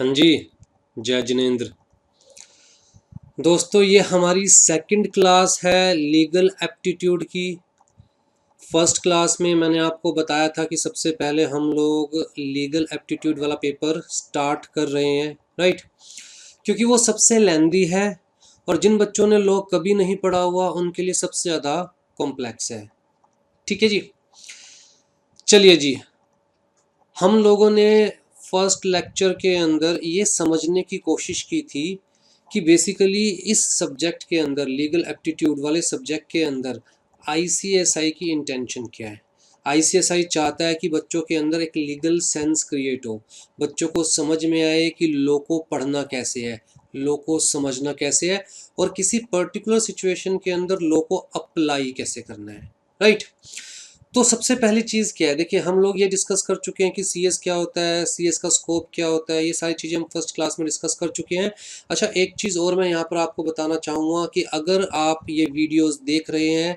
हाँ जी। जय जिनेंद्र। दोस्तों, ये हमारी सेकंड क्लास है लीगल एप्टीट्यूड की। फर्स्ट क्लास में मैंने आपको बताया था कि सबसे पहले हम लोग लीगल एप्टीट्यूड वाला पेपर स्टार्ट कर रहे हैं, राइट। क्योंकि वो सबसे लेंदी है और जिन बच्चों ने लॉ कभी नहीं पढ़ा हुआ उनके लिए सबसे ज़्यादा कॉम्प्लेक्स है। ठीक है जी। चलिए जी, हम लोगों ने फर्स्ट लेक्चर के अंदर ये समझने की कोशिश की थी कि बेसिकली इस सब्जेक्ट के अंदर, लीगल एप्टीट्यूड वाले सब्जेक्ट के अंदर, आईसीएसआई की इंटेंशन क्या है। आईसीएसआई चाहता है कि बच्चों के अंदर एक लीगल सेंस क्रिएट हो, बच्चों को समझ में आए कि लॉ को पढ़ना कैसे है, लॉ को समझना कैसे है और किसी पर्टिकुलर सिचुएशन के अंदर लॉ को अप्लाई कैसे करना है, राइट। तो सबसे पहली चीज़ क्या है, देखिए हम लोग ये डिस्कस कर चुके हैं कि सीएस क्या होता है, सीएस का स्कोप क्या होता है, ये सारी चीज़ें हम फर्स्ट क्लास में डिस्कस कर चुके हैं। अच्छा, एक चीज़ और मैं यहाँ पर आपको बताना चाहूँगा कि अगर आप ये वीडियोस देख रहे हैं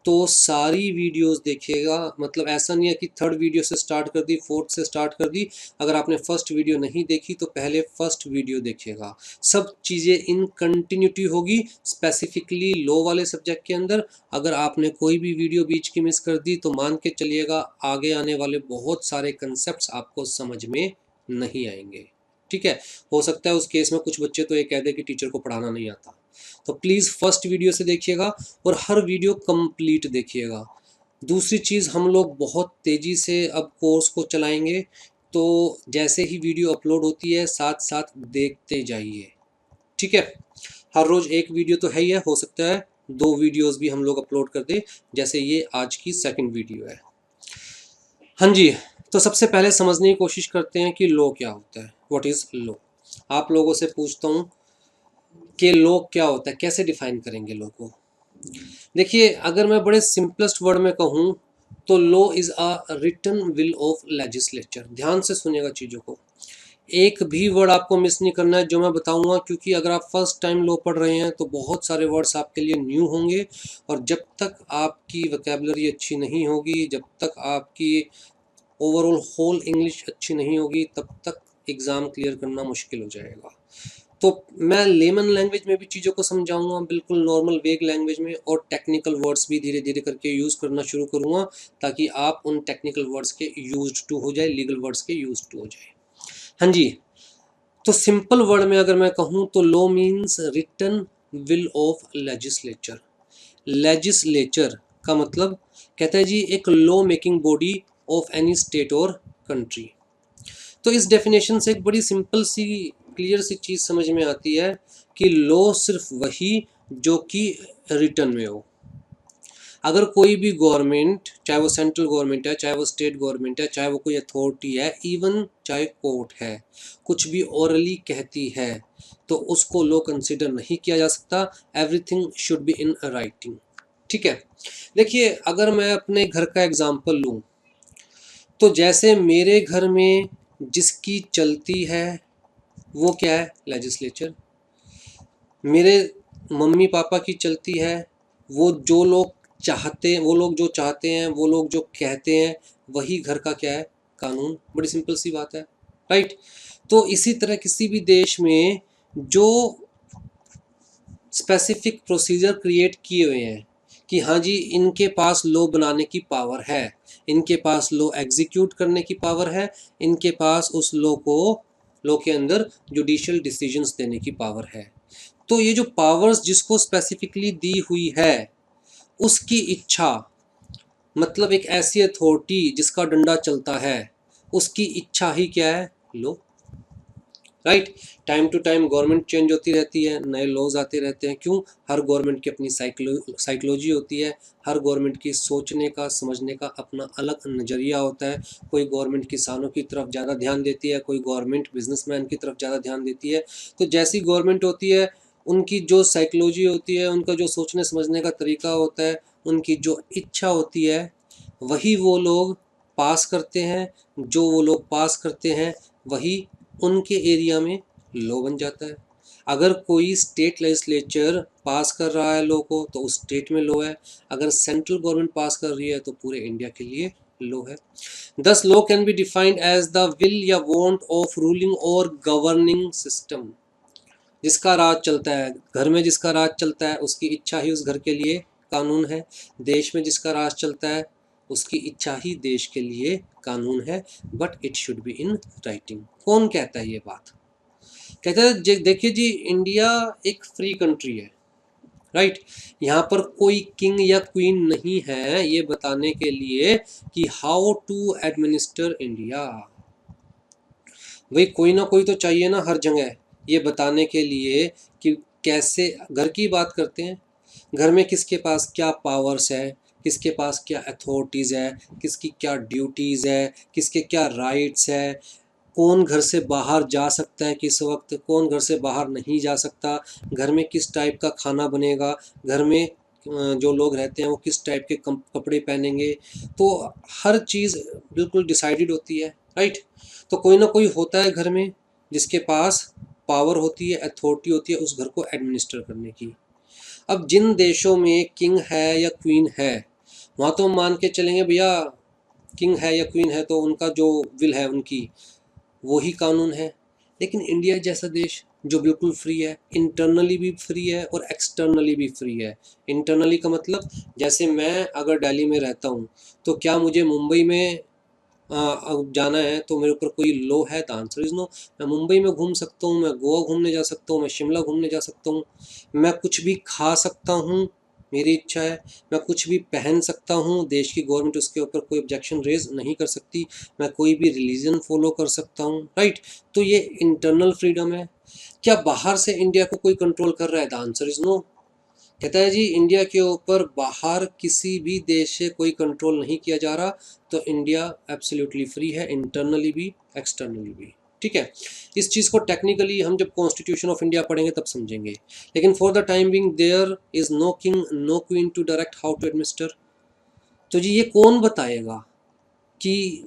तो सारी वीडियोस देखिएगा। मतलब ऐसा नहीं है कि थर्ड वीडियो से स्टार्ट कर दी, फोर्थ से स्टार्ट कर दी। अगर आपने फर्स्ट वीडियो नहीं देखी तो पहले फर्स्ट वीडियो देखिएगा। सब चीज़ें इन कंटिन्यूटी होगी स्पेसिफिकली लॉ वाले सब्जेक्ट के अंदर। अगर आपने कोई भी वीडियो बीच की मिस कर दी तो मान के चलिएगा आगे आने वाले बहुत सारे कंसेप्ट्स आपको समझ में नहीं आएंगे। ठीक है। हो सकता है उस केस में कुछ बच्चे तो ये कह दे कि टीचर को पढ़ाना नहीं आता। तो प्लीज़ फर्स्ट वीडियो से देखिएगा और हर वीडियो कंप्लीट देखिएगा। दूसरी चीज़, हम लोग बहुत तेज़ी से अब कोर्स को चलाएंगे, तो जैसे ही वीडियो अपलोड होती है साथ साथ देखते जाइए। ठीक है। हर रोज़ एक वीडियो तो है ही है, हो सकता है 2 वीडियोस भी हम लोग अपलोड कर दें, जैसे ये आज की सेकंड वीडियो है। हाँ जी। तो सबसे पहले समझने की कोशिश करते हैं कि लॉ क्या होता है, व्हाट इज़ लॉ। आप लोगों से पूछता हूँ कि लॉ क्या होता है, कैसे डिफाइन करेंगे लॉ को। देखिए, अगर मैं बड़े सिंपलेस्ट वर्ड में कहूँ तो law is a written will of legislature. ध्यान से सुनिएगा चीज़ों को, एक भी वर्ड आपको मिस नहीं करना है जो मैं बताऊंगा, क्योंकि अगर आप फर्स्ट टाइम लॉ पढ़ रहे हैं तो बहुत सारे वर्ड्स आपके लिए न्यू होंगे और जब तक आपकी वोकैबुलरी अच्छी नहीं होगी, जब तक आपकी ओवरऑल होल इंग्लिश अच्छी नहीं होगी, तब तक एग्ज़ाम क्लियर करना मुश्किल हो जाएगा। तो मैं लेमन लैंग्वेज में भी चीज़ों को समझाऊंगा, बिल्कुल नॉर्मल वेग लैंग्वेज में, और टेक्निकल वर्ड्स भी धीरे धीरे करके यूज़ करना शुरू करूँगा ताकि आप उन टेक्निकल वर्ड्स के यूज्ड टू हो जाए, लीगल वर्ड्स के यूज्ड टू हो जाए। हाँ जी। तो सिंपल वर्ड में अगर मैं कहूँ तो law means written will of legislature. Legislature का मतलब कहता है जी एक law making body of any state और कंट्री। तो इस डेफिनेशन से एक बड़ी सिंपल सी क्लियर सी चीज़ समझ में आती है कि लॉ सिर्फ वही जो कि रिटन में हो। अगर कोई भी गवर्नमेंट, चाहे वो सेंट्रल गवर्नमेंट है, चाहे वो स्टेट गवर्नमेंट है, चाहे वो कोई अथॉरिटी है, इवन चाहे कोर्ट है, कुछ भी ओरली कहती है तो उसको लॉ कंसिडर नहीं किया जा सकता। Everything should be in writing. ठीक है। देखिए, अगर मैं अपने घर का एग्जांपल लूँ तो जैसे मेरे घर में जिसकी चलती है वो क्या है, लेजिस्लेचर। मेरे मम्मी पापा की चलती है, वो जो लोग चाहते हैं, वो लोग जो चाहते हैं, वो लोग जो कहते हैं, वही घर का क्या है, कानून। बड़ी सिंपल सी बात है, राइट। तो इसी तरह किसी भी देश में जो स्पेसिफिक प्रोसीजर क्रिएट किए हुए हैं कि हाँ जी इनके पास लॉ बनाने की पावर है, इनके पास लॉ एग्जीक्यूट करने की पावर है, इनके पास उस लॉ के अंदर जुडिशियल डिसीजंस देने की पावर है। तो ये जो पावर्स जिसको स्पेसिफिकली दी हुई है, उसकी इच्छा, मतलब एक ऐसी अथॉरिटी जिसका डंडा चलता है, उसकी इच्छा ही क्या है, law, right. Time to time government change होती रहती है, नए लॉज आते रहते हैं। क्यों? हर गवर्नमेंट की अपनी साइकोलॉजी होती है, हर गवर्नमेंट की सोचने का, समझने का अपना अलग नज़रिया होता है। कोई गवर्नमेंट किसानों की तरफ ज़्यादा ध्यान देती है, कोई गवर्नमेंट बिजनेसमैन की तरफ ज़्यादा ध्यान देती है। तो जैसी गवर्नमेंट होती है, उनकी जो साइकोलॉजी होती है, उनका जो सोचने समझने का तरीका होता है, उनकी जो इच्छा होती है, वही वो लोग पास करते हैं। जो वो लोग पास करते हैं वही उनके एरिया में लॉ बन जाता है। अगर कोई स्टेट लेजिस्लेचर पास कर रहा है लॉ को तो उस स्टेट में लॉ है, अगर सेंट्रल गवर्नमेंट पास कर रही है तो पूरे इंडिया के लिए लो है। Thus law can be defined as the will या वांट ऑफ रूलिंग और गवर्निंग सिस्टम। जिसका राज चलता है घर में, जिसका राज चलता है उसकी इच्छा ही उस घर के लिए कानून है। देश में जिसका राज चलता है उसकी इच्छा ही देश के लिए कानून है, but it should be in writing. कौन कहता है ये बात? कहता है देखिए जी, इंडिया एक फ्री कंट्री है, राइट। यहाँ पर कोई किंग या क्वीन नहीं है ये बताने के लिए कि हाउ टू एडमिनिस्टर इंडिया। भाई कोई ना कोई तो चाहिए ना हर जगह ये बताने के लिए कि कैसे। घर की बात करते हैं, घर में किसके पास क्या पावर्स है, किसके पास क्या अथॉरिटीज़ है, किसकी क्या ड्यूटीज़ है, किसके क्या राइट्स है, कौन घर से बाहर जा सकता है किस वक्त, कौन घर से बाहर नहीं जा सकता, घर में किस टाइप का खाना बनेगा, घर में जो लोग रहते हैं वो किस टाइप के कपड़े पहनेंगे। तो हर चीज़ बिल्कुल डिसाइडेड होती है, राइट। तो कोई ना कोई होता है घर में जिसके पास पावर होती है, अथॉरिटी होती है उस घर को एडमिनिस्टर करने की। अब जिन देशों में किंग है या क्वीन है वहाँ तो मान के चलेंगे भैया, किंग है या क्वीन है तो उनका जो विल है उनकी वो ही कानून है। लेकिन इंडिया जैसा देश जो बिल्कुल फ्री है, इंटरनली भी फ्री है और एक्सटर्नली भी फ्री है। इंटरनली का मतलब जैसे मैं अगर दिल्ली में रहता हूँ तो क्या मुझे मुंबई में अब जाना है तो मेरे ऊपर कोई लॉ है? The answer is no. मैं मुंबई में घूम सकता हूँ, मैं गोवा घूमने जा सकता हूँ, मैं शिमला घूमने जा सकता हूँ, मैं कुछ भी खा सकता हूँ, मेरी इच्छा है, मैं कुछ भी पहन सकता हूँ, देश की गवर्नमेंट उसके ऊपर कोई ऑब्जेक्शन रेज नहीं कर सकती, मैं कोई भी रिलीजन फॉलो कर सकता हूँ, राइट। तो ये इंटरनल फ्रीडम है। क्या बाहर से इंडिया को कोई कंट्रोल कर रहा है? The answer is no. कहता है जी इंडिया के ऊपर बाहर किसी भी देश से कोई कंट्रोल नहीं किया जा रहा, तो इंडिया एब्सोल्युटली फ्री है, इंटरनली भी एक्सटर्नली भी, ठीक है। इस चीज़ को टेक्निकली हम जब कॉन्स्टिट्यूशन ऑफ इंडिया पढ़ेंगे तब समझेंगे, लेकिन for the time being there is no king no queen to direct how to administer. तो जी ये कौन बताएगा कि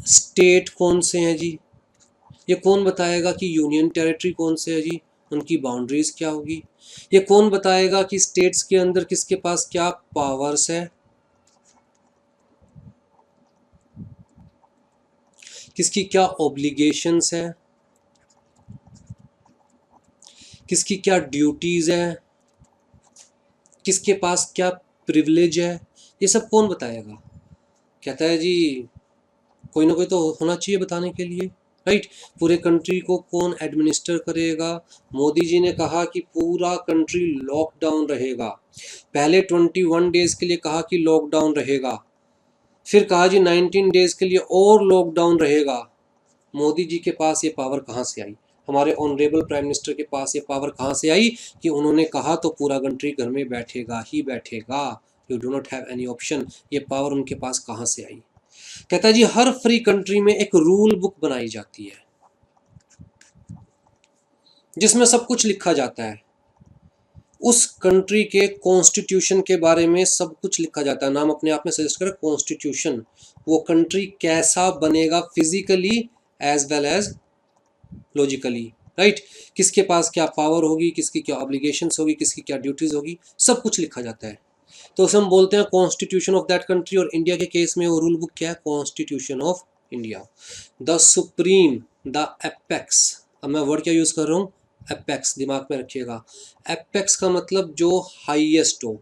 स्टेट कौन से हैं जी? ये कौन बताएगा कि यूनियन टेरिटरी कौन से है जी, उनकी बाउंड्रीज क्या होगी? ये कौन बताएगा कि स्टेट्स के अंदर किसके पास क्या पावर्स है, किसकी क्या ऑब्लिगेशंस है, किसकी क्या ड्यूटीज है, किसके पास क्या प्रिविलेज है? ये सब कौन बताएगा? कहता है जी कोई ना कोई तो होना चाहिए बताने के लिए, राइट। पूरे कंट्री को कौन एडमिनिस्टर करेगा? मोदी जी ने कहा कि पूरा कंट्री लॉकडाउन रहेगा। पहले 21 डेज के लिए कहा कि लॉकडाउन रहेगा, फिर कहा जी 19 डेज के लिए और लॉकडाउन रहेगा। मोदी जी के पास ये पावर कहाँ से आई? हमारे ऑनरेबल प्राइम मिनिस्टर के पास ये पावर कहाँ से आई कि उन्होंने कहा तो पूरा कंट्री घर में बैठेगा ही बैठेगा, you do not have any option. ये पावर उनके पास कहाँ से आई? कहता है जी हर फ्री कंट्री में एक रूल बुक बनाई जाती है जिसमें सब कुछ लिखा जाता है। उस कंट्री के कॉन्स्टिट्यूशन के बारे में सब कुछ लिखा जाता है। नाम अपने आप में सजेस्ट करें कॉन्स्टिट्यूशन। वो कंट्री कैसा बनेगा physically as well as logically, right. किसके पास क्या पावर होगी, किसकी क्या ऑब्लिगेशंस होगी, किसकी क्या ड्यूटीज होगी, सब कुछ लिखा जाता है। तो उसे हम बोलते हैं कॉन्स्टिट्यूशन ऑफ दैट कंट्री। और इंडिया के केस में वो रूल बुक क्या है? Constitution of India. The supreme, the apex. अब मैं वर्ड क्या यूज कर रहा हूँ? एपेक्स, दिमाग में रखिएगा। एपेक्स का मतलब जो हाईएस्ट हो,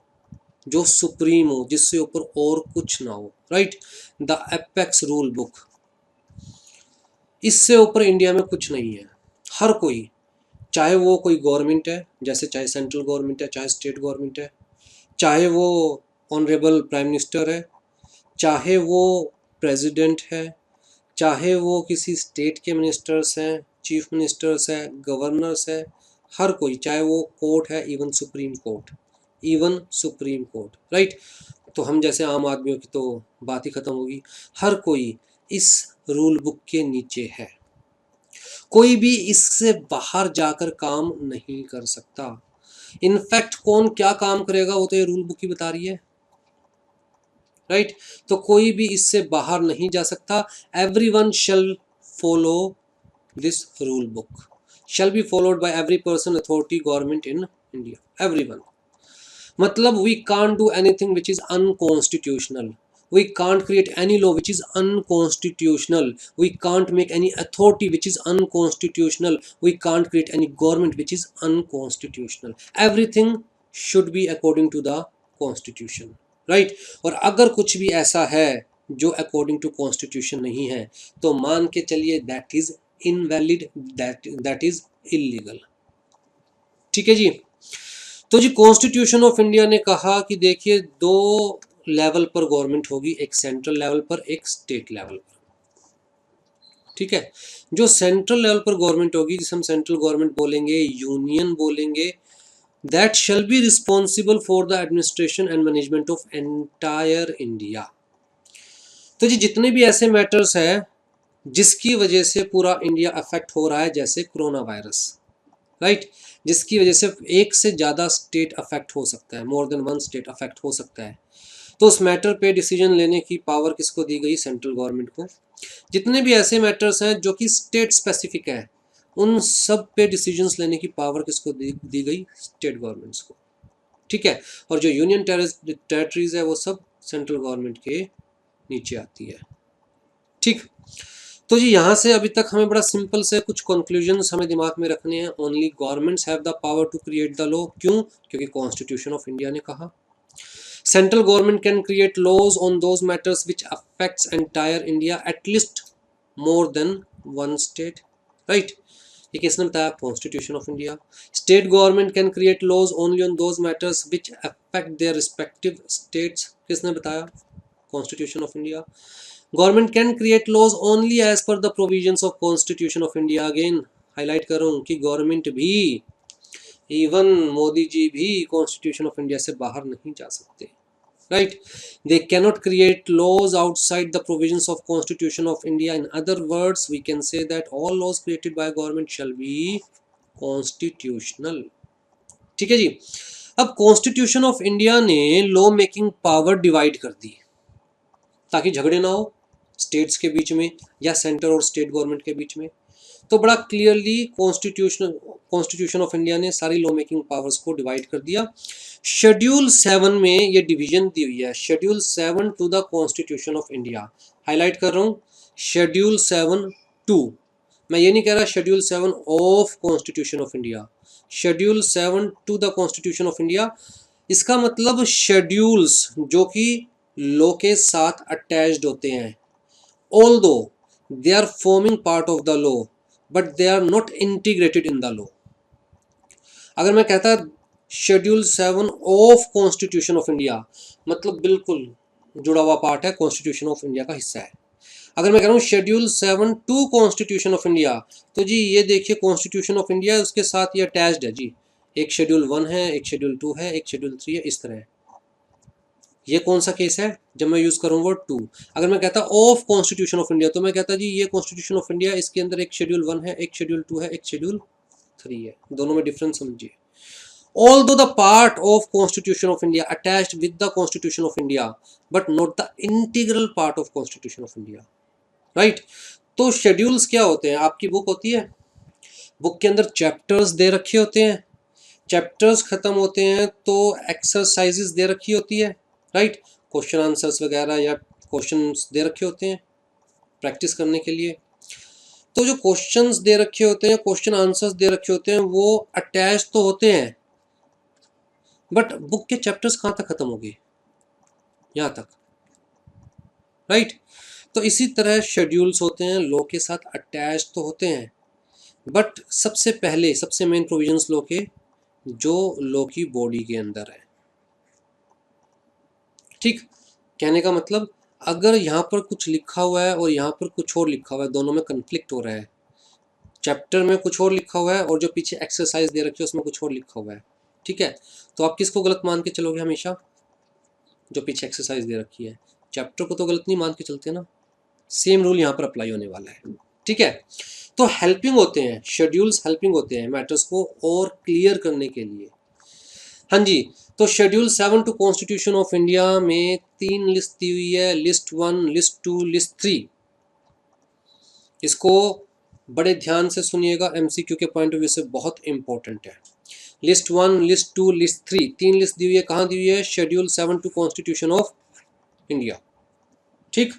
जो सुप्रीम हो, जिससे ऊपर और कुछ ना हो, right. The apex rule book, इससे ऊपर इंडिया में कुछ नहीं है। हर कोई, चाहे वो कोई गवर्नमेंट है, जैसे चाहे सेंट्रल गवर्नमेंट है, चाहे स्टेट गवर्नमेंट है, चाहे वो ऑनरेबल प्राइम मिनिस्टर है, चाहे वो प्रेसिडेंट है, चाहे वो किसी स्टेट के मिनिस्टर्स हैं, चीफ मिनिस्टर्स हैं, गवर्नर्स हैं, हर कोई, चाहे वो कोर्ट है, even supreme court, even supreme court, right. तो हम जैसे आम आदमियों की तो बात ही खत्म होगी। हर कोई इस रूल बुक के नीचे है, कोई भी इससे बाहर जाकर काम नहीं कर सकता। इनफैक्ट कौन क्या काम करेगा वो तो ये रूल बुक ही बता रही है, राइट। तो कोई भी इससे बाहर नहीं जा सकता। Everyone shall follow this rule book, shall be followed by every person, authority, government in India, everyone. मतलब we can't do anything which is unconstitutional. We can't create any law which is unconstitutional. We can't make any authority which is unconstitutional. We can't create any government which is unconstitutional. Everything should be according to the constitution, right? और अगर कुछ भी ऐसा है जो according to constitution नहीं है तो मान के चलिए that is invalid, that is illegal. ठीक है जी। तो जी कॉन्स्टिट्यूशन ऑफ इंडिया ने कहा कि देखिए दो लेवल पर गवर्नमेंट होगी, एक सेंट्रल लेवल पर, एक स्टेट लेवल पर। ठीक है। जो सेंट्रल लेवल पर गवर्नमेंट होगी, जिसे हम सेंट्रल गवर्नमेंट बोलेंगे, यूनियन बोलेंगे, that shall be responsible for the administration and management of entire India. तो जी जितने भी ऐसे मैटर्स हैं जिसकी वजह से पूरा इंडिया अफेक्ट हो रहा है, जैसे कोरोना वायरस, राइट, जिसकी वजह से एक से ज़्यादा स्टेट अफेक्ट हो सकता है, मोर देन वन स्टेट अफेक्ट हो सकता है, तो उस मैटर पे डिसीजन लेने की पावर किसको दी गई? सेंट्रल गवर्नमेंट को। जितने भी ऐसे मैटर्स हैं जो कि स्टेट स्पेसिफिक है, उन सब पे डिसीजंस लेने की पावर किसको दी गई? स्टेट गवर्नमेंट्स को। ठीक है। और जो यूनियन टेरिटरीज है वो सब सेंट्रल गवर्नमेंट के नीचे आती है। ठीक। तो जी यहाँ से अभी तक हमें बड़ा सिंपल से कुछ कंक्लूजन्स हमें दिमाग में रखने हैं। Only governments have the power to create the law. क्यों? क्योंकि कॉन्स्टिट्यूशन ऑफ इंडिया ने कहा। Central government can create laws on those matters which affects entire India at least more than one state, right. ये किसने बताया? Constitution of India. State government can create laws only on those matters which affect their respective states. किसने बताया? Constitution of India. Government can create laws only as पर the provisions of constitution of India. Again highlight करूं कि government भी, even Modi ji भी constitution of India से बाहर नहीं जा सकते, right. They cannot create laws outside the provisions of constitution of India. In other words we can say that all laws created by government shall be constitutional. ठीक है जी। अब कॉन्स्टिट्यूशन ऑफ इंडिया ने लॉ मेकिंग पावर डिवाइड कर दी ताकि झगड़े ना हो स्टेट्स के बीच में या सेंटर और स्टेट गवर्नमेंट के बीच में। तो बड़ा क्लियरली कॉन्स्टिट्यूशन ऑफ इंडिया ने सारी लॉ मेकिंग पावर्स को डिवाइड कर दिया। शेड्यूल 7 में ये डिवीजन दी हुई है, schedule 7 to the constitution of India. Highlight कर रहा हूँ, शेड्यूल 7 टू, मैं ये नहीं कह रहा schedule 7 of constitution of India, schedule 7 to the constitution of India. इसका मतलब शेड्यूल्स जो कि लॉ के साथ अटैच्ड होते हैं, although they are forming part of the law but they are not integrated in the law। अगर मैं कहता schedule 7 of constitution of India, मतलब बिल्कुल जुड़ा हुआ पार्ट है, कॉन्स्टिट्यूशन ऑफ इंडिया का हिस्सा है। अगर मैं कह रहा हूँ schedule 7 to constitution of India, तो जी ये देखिए कॉन्स्टिट्यूशन ऑफ इंडिया उसके साथ ये अटैच्ड है जी। एक शेड्यूल 1 है, एक शेड्यूल 2 है, एक शेड्यूल 3 है, इस तरह है। ये कौन सा केस है जब मैं यूज करूँ वर्ड टू। अगर मैं कहता ऑफ कॉन्स्टिट्यूशन ऑफ इंडिया तो मैं कहता जी ये कॉन्स्टिट्यूशन ऑफ इंडिया, इसके अंदर एक शेड्यूल 1 है, एक शेड्यूल 2 है, एक शेड्यूल 3 है, दोनों में डिफरेंस समझिए। Although the part of Constitution of India attached with the Constitution of India, but not the integral part of Constitution of India, right? तो शेड्यूल्स क्या होते हैं? आपकी बुक होती है, बुक के अंदर चैप्टर्स दे रखे होते हैं, चैप्टर्स खत्म होते हैं तो एक्सरसाइजेस दे रखी होती है, राइट। क्वेश्चन आंसर्स वगैरह या क्वेश्चंस दे रखे होते हैं प्रैक्टिस करने के लिए। तो जो क्वेश्चंस दे रखे होते हैं, क्वेश्चन आंसर्स दे रखे होते हैं, वो अटैच तो होते हैं, बट बुक के चैप्टर्स कहाँ तक खत्म हो गए? यहाँ तक, राइट। तो इसी तरह शेड्यूल्स होते हैं, लॉ के साथ अटैच तो होते हैं, बट सबसे पहले सबसे मेन प्रोविजंस लॉ के जो लॉ की बॉडी के अंदर है। ठीक। कहने का मतलब अगर यहाँ पर कुछ लिखा हुआ है और यहाँ पर कुछ और लिखा हुआ है, दोनों में कन्फ्लिक्ट हो रहा है, चैप्टर में कुछ और लिखा हुआ है और जो पीछे एक्सरसाइज दे रखी है उसमें कुछ और लिखा हुआ है, ठीक है, तो आप किसको गलत मान के चलोगे? हमेशा जो पीछे एक्सरसाइज दे रखी है। चैप्टर को तो गलत नहीं मान के चलते ना। सेम रूल यहाँ पर अप्लाई होने वाला है, ठीक है। तो हेल्पिंग होते हैं, शेड्यूल्स हेल्पिंग होते हैं मैटर्स को और क्लियर करने के लिए। हाँ जी। तो schedule 7 to constitution of India में 3 लिस्ट दी हुई है, लिस्ट 1, लिस्ट 2, लिस्ट 3। इसको बड़े ध्यान से सुनिएगा, एमसीक्यू के पॉइंट ऑफ व्यू से बहुत इंपॉर्टेंट है। लिस्ट 1, लिस्ट 2, लिस्ट 3, 3 लिस्ट दी हुई है। कहाँ दी हुई है? Schedule 7 to constitution of India. ठीक,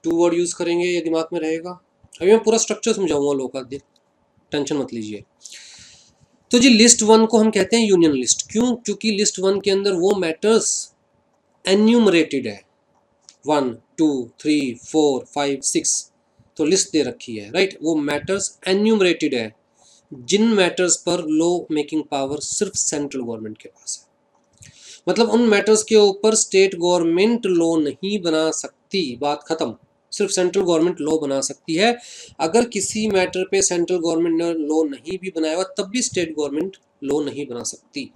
2 वर्ड यूज़ करेंगे, ये दिमाग में रहेगा। अभी मैं पूरा स्ट्रक्चर समझाऊंगा लॉ का, टेंशन मत लीजिए। तो जी लिस्ट 1 को हम कहते हैं यूनियन लिस्ट। क्यों? क्योंकि लिस्ट 1 के अंदर वो मैटर्स एन्यूमरेटेड है, 1 2 3 4 5 6, तो लिस्ट दे रखी है, राइट। वो मैटर्स एन्यूमरेटेड है जिन मैटर्स पर लॉ मेकिंग पावर सिर्फ सेंट्रल गवर्नमेंट के पास है। मतलब उन मैटर्स के ऊपर स्टेट गवर्नमेंट लॉ नहीं बना सकती, बात खत्म। सिर्फ सेंट्रल गवर्नमेंट लॉ बना सकती है। अगर किसी मैटर पे सेंट्रल गवर्नमेंट ने लॉ नहीं भी बनाया हुआ तब भी स्टेट गवर्नमेंट लॉ नहीं बना सकती।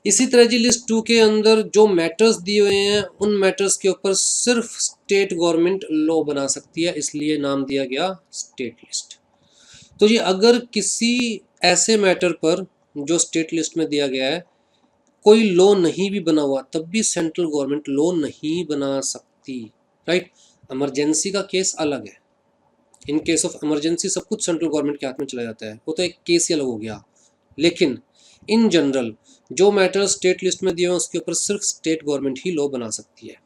इसी तरह जी लिस्ट 2 के अंदर जो मैटर्स दिए हुए हैं उन मैटर्स के ऊपर सिर्फ स्टेट गवर्नमेंट लॉ बना सकती है, इसलिए नाम दिया गया स्टेट लिस्ट। तो जी अगर किसी ऐसे मैटर पर जो स्टेट लिस्ट में दिया गया है कोई लॉ नहीं भी बना हुआ तब भी सेंट्रल गवर्नमेंट लॉ नहीं बना सकती, राइट। इमरजेंसी का केस अलग है। इन केस ऑफ इमरजेंसी सब कुछ सेंट्रल गवर्नमेंट के हाथ में चला जाता है, वो तो एक केस ही अलग हो गया। लेकिन इन जनरल जो मैटर स्टेट लिस्ट में दिए हैं उसके ऊपर सिर्फ स्टेट गवर्नमेंट ही लॉ बना सकती है।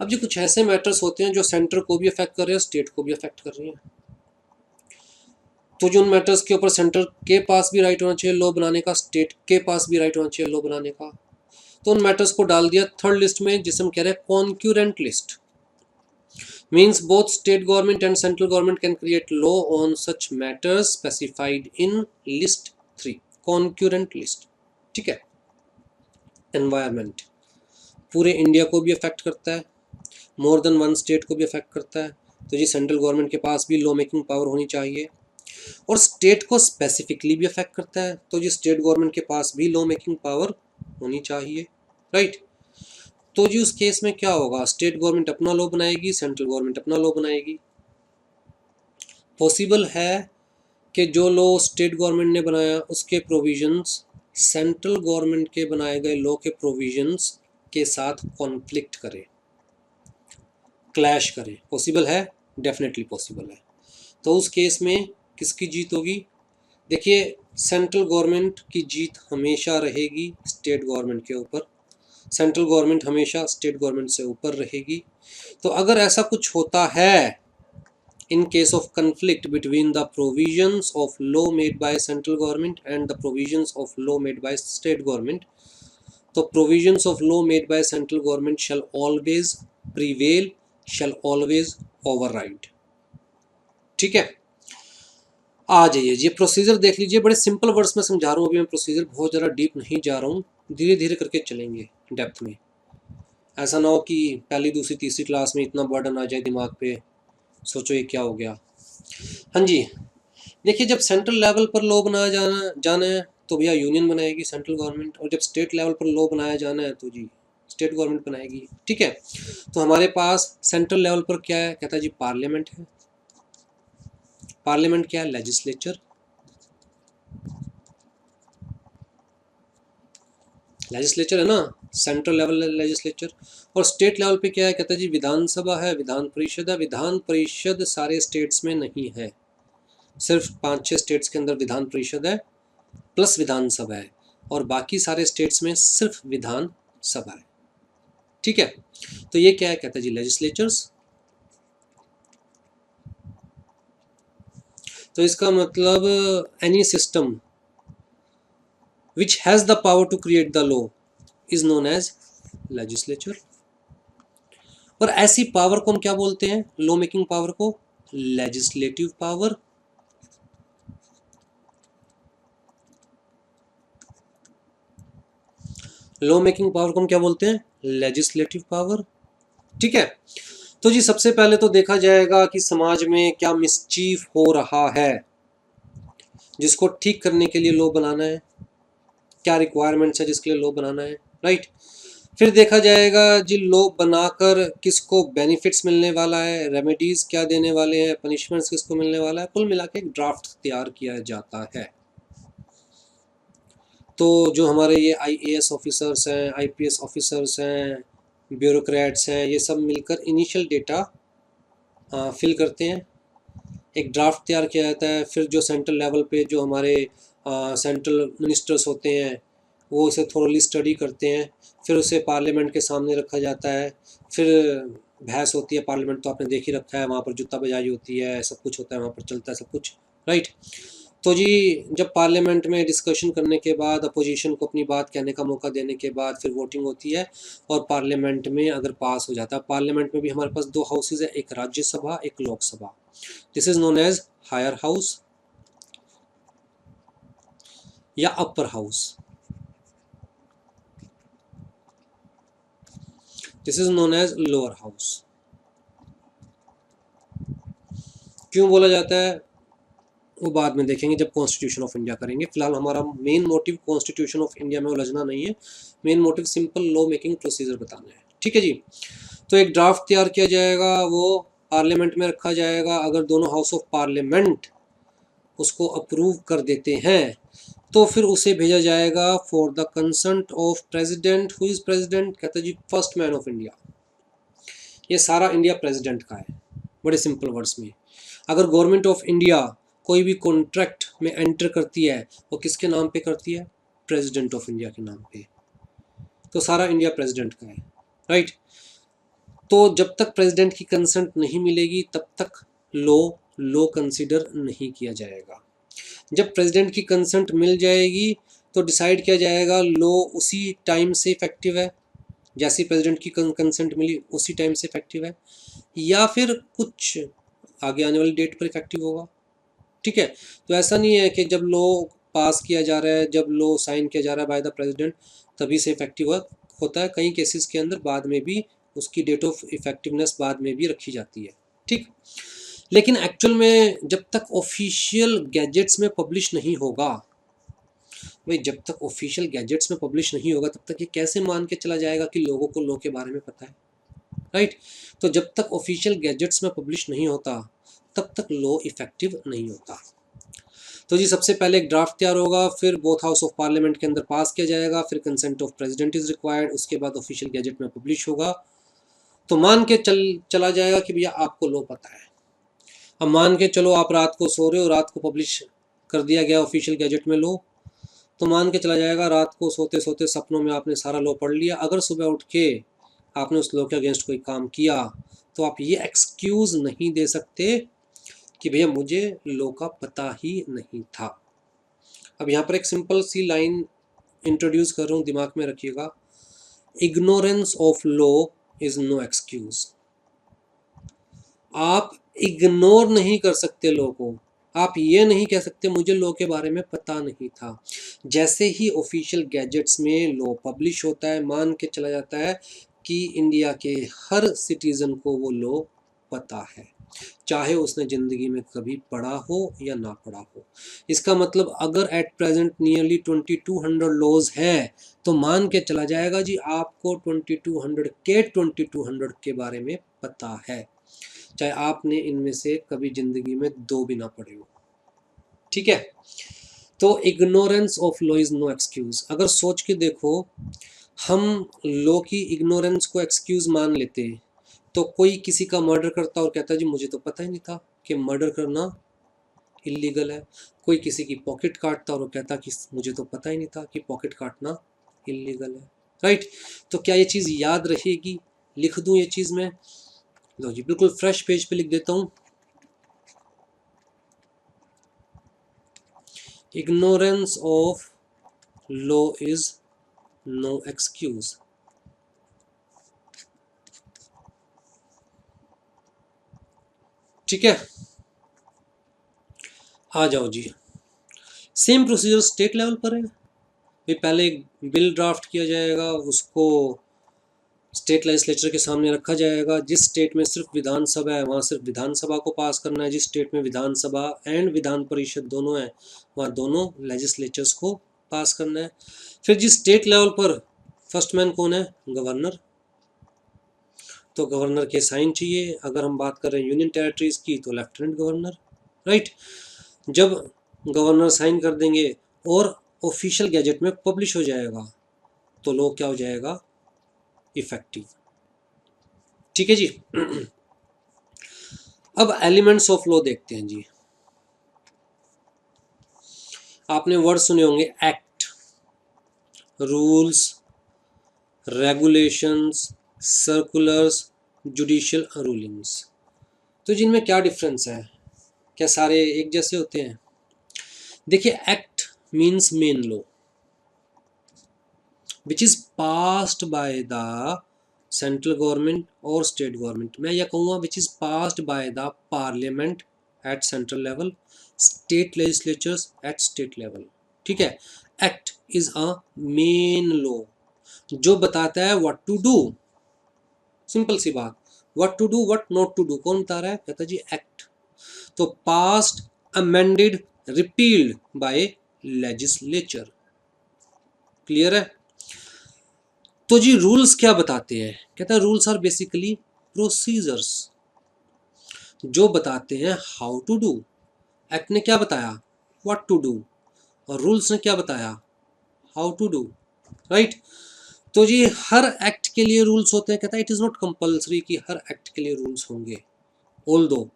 अब जी कुछ ऐसे मैटर्स होते हैं जो सेंटर को भी अफेक्ट कर रहे हैं, स्टेट को भी अफेक्ट कर रहे हैं। तो जो उन मैटर्स के ऊपर सेंटर के पास भी राइट होना चाहिए लॉ बनाने का, स्टेट के पास भी राइट होना चाहिए लॉ बनाने का, तो उन मैटर्स को डाल दिया थर्ड लिस्ट में, जिसे हम कह रहे हैं concurrent list. Means both state government and central government can create law on such matters specified in list 3, concurrent list. ठीक है। एनवायरनमेंट पूरे इंडिया को भी अफेक्ट करता है, मोर देन वन स्टेट को भी अफेक्ट करता है। तो जी सेंट्रल गवर्नमेंट के पास भी लॉ मेकिंग पावर होनी चाहिए, और स्टेट को स्पेसिफिकली भी अफेक्ट करता है, तो जी स्टेट गवर्नमेंट के पास भी लॉ मेकिंग पावर होनी चाहिए, राइट। तो जी उस केस में क्या होगा, स्टेट गवर्नमेंट अपना लॉ बनाएगी, सेंट्रल गवर्नमेंट अपना लॉ बनाएगी। पॉसिबल है कि जो लॉ स्टेट गवर्नमेंट ने बनाया उसके प्रोविजंस सेंट्रल गवर्नमेंट के बनाए गए लॉ के प्रोविजंस के साथ कॉन्फ्लिक्ट करे, क्लैश करे। पॉसिबल है, डेफिनेटली पॉसिबल है। तो उस केस में किसकी जीत होगी? देखिए सेंट्रल गवर्नमेंट की जीत हमेशा रहेगी स्टेट गवर्नमेंट के ऊपर, सेंट्रल गवर्नमेंट हमेशा स्टेट गवर्नमेंट से ऊपर रहेगी। तो अगर ऐसा कुछ होता है in case of conflict between the provisions of law made by central government and the provisions of law made by state government, तो provisions of law made by central government shall always prevail, shall always override। ठीक है, आ जाइए ये procedure देख लीजिए, बड़े simple words में समझा रहा हूँ। अभी मैं प्रोसीजर बहुत ज़्यादा डीप नहीं जा रहा हूँ, धीरे धीरे करके चलेंगे डेप्थ में। ऐसा ना हो कि पहली दूसरी तीसरी क्लास में इतना बर्डन आ जाए दिमाग पे, सोचो ये क्या हो गया। हाँ जी, देखिए जब सेंट्रल लेवल पर लॉ बनाया जाना है तो भैया यूनियन बनाएगी सेंट्रल गवर्नमेंट, और जब स्टेट लेवल पर लॉ बनाया जाना है तो जी स्टेट गवर्नमेंट बनाएगी। ठीक है, तो हमारे पास सेंट्रल लेवल पर क्या है, कहता है जी पार्लियामेंट है। पार्लियामेंट क्या है? लेजिस्लेचर। लेजिस्लेचर है ना, सेंट्रल लेवल लेजिस्लेचर। और स्टेट लेवल पे क्या है, कहता है जी विधानसभा है, विधान परिषद है। विधान परिषद सारे स्टेट्स में नहीं है, सिर्फ 5-6 स्टेट्स के अंदर विधान परिषद है प्लस विधानसभा है, और बाकी सारे स्टेट्स में सिर्फ विधान सभा है। ठीक है, तो ये क्या है, कहता है जी लेजिस्लेचर्स। तो इसका मतलब any system which has the power to create the law is known as legislature। और ऐसी पावर को हम क्या बोलते हैं, लॉ मेकिंग पावर को? Legislative power. Law making power को हम क्या बोलते हैं? Legislative power. ठीक है, तो जी सबसे पहले तो देखा जाएगा कि समाज में क्या मिसचीफ हो रहा है, जिसको ठीक करने के लिए लॉ बनाना है, क्या रिक्वायरमेंट्स है जिसके लिए लॉ बनाना है, राइट। फिर देखा जाएगा जी लॉ बनाकर किसको बेनिफिट्स मिलने वाला है, रेमेडीज क्या देने वाले हैं, पनिशमेंट्स किसको मिलने वाला है। कुल मिला के एक ड्राफ्ट तैयार किया जाता है। तो जो हमारे ये IAS ऑफिसर्स हैं, IPS ऑफिसर्स हैं, ब्यूरोक्रेट्स हैं, ये सब मिलकर इनिशियल डेटा फिल करते हैं, एक ड्राफ्ट तैयार किया जाता है। फिर जो सेंट्रल लेवल पे जो हमारे सेंट्रल मिनिस्टर्स होते हैं वो उसे थोरली स्टडी करते हैं, फिर उसे पार्लियामेंट के सामने रखा जाता है, फिर बहस होती है, पार्लियामेंट तो आपने देख ही रखा है, वहाँ पर जूता बजाई होती है, सब कुछ होता है, वहाँ पर चलता है सब कुछ, राइट। तो जी जब पार्लियामेंट में डिस्कशन करने के बाद, अपोजिशन को अपनी बात कहने का मौका देने के बाद फिर वोटिंग होती है और पार्लियामेंट में अगर पास हो जाता है, पार्लियामेंट में भी हमारे पास दो हाउसेज है, एक राज्यसभा एक Lok Sabha. This is known as higher house या upper house, this is known as lower house. क्यों बोला जाता है वो बाद में देखेंगे जब कॉन्स्टिट्यूशन ऑफ इंडिया करेंगे। फिलहाल हमारा main motive constitution of India में उलझना नहीं है, main motive simple law making procedure बताना है, ठीक है जी। तो एक ड्राफ्ट तैयार किया जाएगा, वो पार्लियामेंट में रखा जाएगा, अगर दोनों हाउस ऑफ पार्लियामेंट उसको अप्रूव कर देते हैं तो फिर उसे भेजा जाएगा for the consent of president. Who is president? कहता है जी फर्स्ट मैन ऑफ इंडिया। ये सारा इंडिया प्रेसिडेंट का है, बड़े सिंपल वर्ड्स में। अगर गवर्नमेंट ऑफ इंडिया कोई भी कॉन्ट्रैक्ट में एंटर करती है वो किसके नाम पे करती है? प्रेसिडेंट ऑफ इंडिया के नाम पे। तो सारा इंडिया प्रेसिडेंट का है, राइट। तो जब तक प्रेसिडेंट की कंसेंट नहीं मिलेगी तब तक लॉ कंसिडर नहीं किया जाएगा। जब प्रेसिडेंट की कंसेंट मिल जाएगी तो डिसाइड किया जाएगा लॉ उसी टाइम से इफेक्टिव है, जैसी प्रेसिडेंट की कंसेंट मिली उसी टाइम से इफेक्टिव है, या फिर कुछ आगे आने वाली डेट पर इफेक्टिव होगा, ठीक है। तो ऐसा नहीं है कि जब लॉ पास किया जा रहा है, जब लॉ साइन किया जा रहा है बाय द प्रेसिडेंट तभी से इफेक्टिव होता है। कई केसेस के अंदर बाद में भी उसकी डेट ऑफ इफेक्टिवनेस बाद में भी रखी जाती है, ठीक। लेकिन एक्चुअल में जब तक ऑफिशियल गैजेट्स में पब्लिश नहीं होगा, भाई जब तक ऑफिशियल गैजेट्स में पब्लिश नहीं होगा तब तक ये कैसे मान के चला जाएगा कि लोगों को लॉ के बारे में पता है, राइट। तो जब तक ऑफिशियल गैजेट्स में पब्लिश नहीं होता तब तक लॉ इफेक्टिव नहीं होता। तो जी सबसे पहले एक ड्राफ्ट तैयार होगा, फिर बोथ हाउस ऑफ पार्लियामेंट के अंदर पास किया जाएगा, फिर consent of president is required, उसके बाद ऑफिशियल गैजेट में पब्लिश होगा। तो मान के चला जाएगा कि भैया आपको लॉ पता है। अब मान के चलो आप रात को सो रहे हो, रात को पब्लिश कर दिया गया ऑफिशियल गैजेट में लॉ, तो मान के चला जाएगा रात को सोते सोते सपनों में आपने सारा लॉ पढ़ लिया। अगर सुबह उठ के आपने उस लॉ के अगेंस्ट कोई काम किया तो आप ये एक्सक्यूज़ नहीं दे सकते कि भैया मुझे लॉ का पता ही नहीं था। अब यहाँ पर एक सिंपल सी लाइन इंट्रोड्यूस कर रहा हूँ, दिमाग में रखिएगा। Ignorance of law is no excuse. आप इग्नोर नहीं कर सकते लॉ को, आप ये नहीं कह सकते मुझे लॉ के बारे में पता नहीं था। जैसे ही ऑफिशियल गैजेट्स में लॉ पब्लिश होता है, मान के चला जाता है कि इंडिया के हर सिटीजन को वो लॉ पता है, चाहे उसने ज़िंदगी में कभी पढ़ा हो या ना पढ़ा हो। इसका मतलब अगर एट प्रेजेंट नियरली 2200 लॉज है तो मान के चला जाएगा जी आपको 2200 के बारे में पता है, चाहे आपने इनमें से कभी ज़िंदगी में दो भी ना पढ़े हो, ठीक है। तो ignorance of law is no excuse. अगर सोच के देखो, हम लॉ की इग्नोरेंस को एक्सक्यूज़ मान लेते हैं तो कोई किसी का मर्डर करता और कहता जी मुझे तो पता ही नहीं था कि मर्डर करना इलीगल है। कोई किसी की पॉकेट काटता और वो कहता कि मुझे तो पता ही नहीं था कि पॉकेट काटना इलीगल है, राइट। तो क्या ये चीज़ याद रहेगी? लिख दूं ये चीज़ मैं? लो जी बिल्कुल फ्रेश पेज पे लिख देता हूँ। Ignorance of law is no excuse. ठीक है, आ जाओ जी। सेम प्रोसीजर स्टेट लेवल पर है। ये पहले एक बिल ड्राफ्ट किया जाएगा, उसको स्टेट लेजिस्लेचर के सामने रखा जाएगा। जिस स्टेट में सिर्फ विधानसभा है वहाँ सिर्फ विधानसभा को पास करना है, जिस स्टेट में विधानसभा एंड विधान परिषद दोनों है वहाँ दोनों लेजिस्लेचर्स को पास करना है। फिर जिस स्टेट लेवल पर फर्स्ट मैन कौन है? गवर्नर। तो गवर्नर के साइन चाहिए। अगर हम बात कर रहे हैं यूनियन टेरिटरीज की तो लेफ्टिनेंट गवर्नर, राइट। जब गवर्नर साइन कर देंगे और ऑफिशियल गैजेट में पब्लिश हो जाएगा तो लॉ क्या हो जाएगा? इफेक्टिव। ठीक है जी। अब एलिमेंट्स ऑफ लॉ देखते हैं जी। आपने वर्ड सुने होंगे act, rules, regulations, circulars, judicial rulings. तो जिनमें क्या डिफरेंस है, क्या सारे एक जैसे होते हैं? देखिए, act means main law which is passed by the central government और स्टेट गवर्नमेंट। मैं यह कहूँगा which is passed by the parliament at central level, state legislatures at state level. ठीक है, act is a main law जो बताता है what to do. Simple सी बात, what to do what not to do कौन बता रहा है? कहता है जी एक्ट। तो passed, amended, repealed bye legislature. Clear है? तो जी रूल्स क्या बताते हैं? कहता है रूल्स आर बेसिकली प्रोसीजर्स जो बताते हैं हाउ टू डू। एक्ट ने क्या बताया? What to do. और रूल्स ने क्या बताया? How to do. राइट? तो जी हर एक्ट के लिए रूल्स होते हैं। कहता है इट इज़ नॉट कंपल्सरी कि हर एक्ट के लिए रूल्स होंगे। ऑल्दो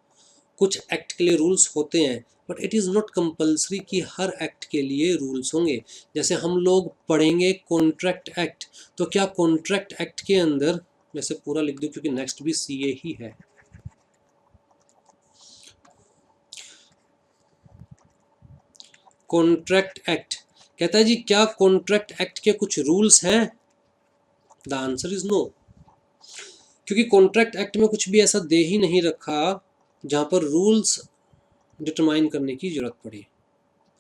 कुछ एक्ट के लिए रूल्स होते हैं, but it is not compulsory कि हर एक्ट के लिए रूल्स होंगे। जैसे हम लोग पढ़ेंगे कॉन्ट्रैक्ट एक्ट, तो क्या कॉन्ट्रैक्ट एक्ट के अंदर, वैसे पूरा लिख दूं क्योंकि नेक्स्ट भी सीए ही है। कॉन्ट्रैक्ट एक्ट कहता है जी क्या कॉन्ट्रैक्ट एक्ट के कुछ रूल्स हैं? द आंसर इज नो, क्योंकि कॉन्ट्रैक्ट एक्ट में कुछ भी ऐसा दे ही नहीं रखा जहां पर रूल्स डिटरमाइन करने की जरूरत पड़े।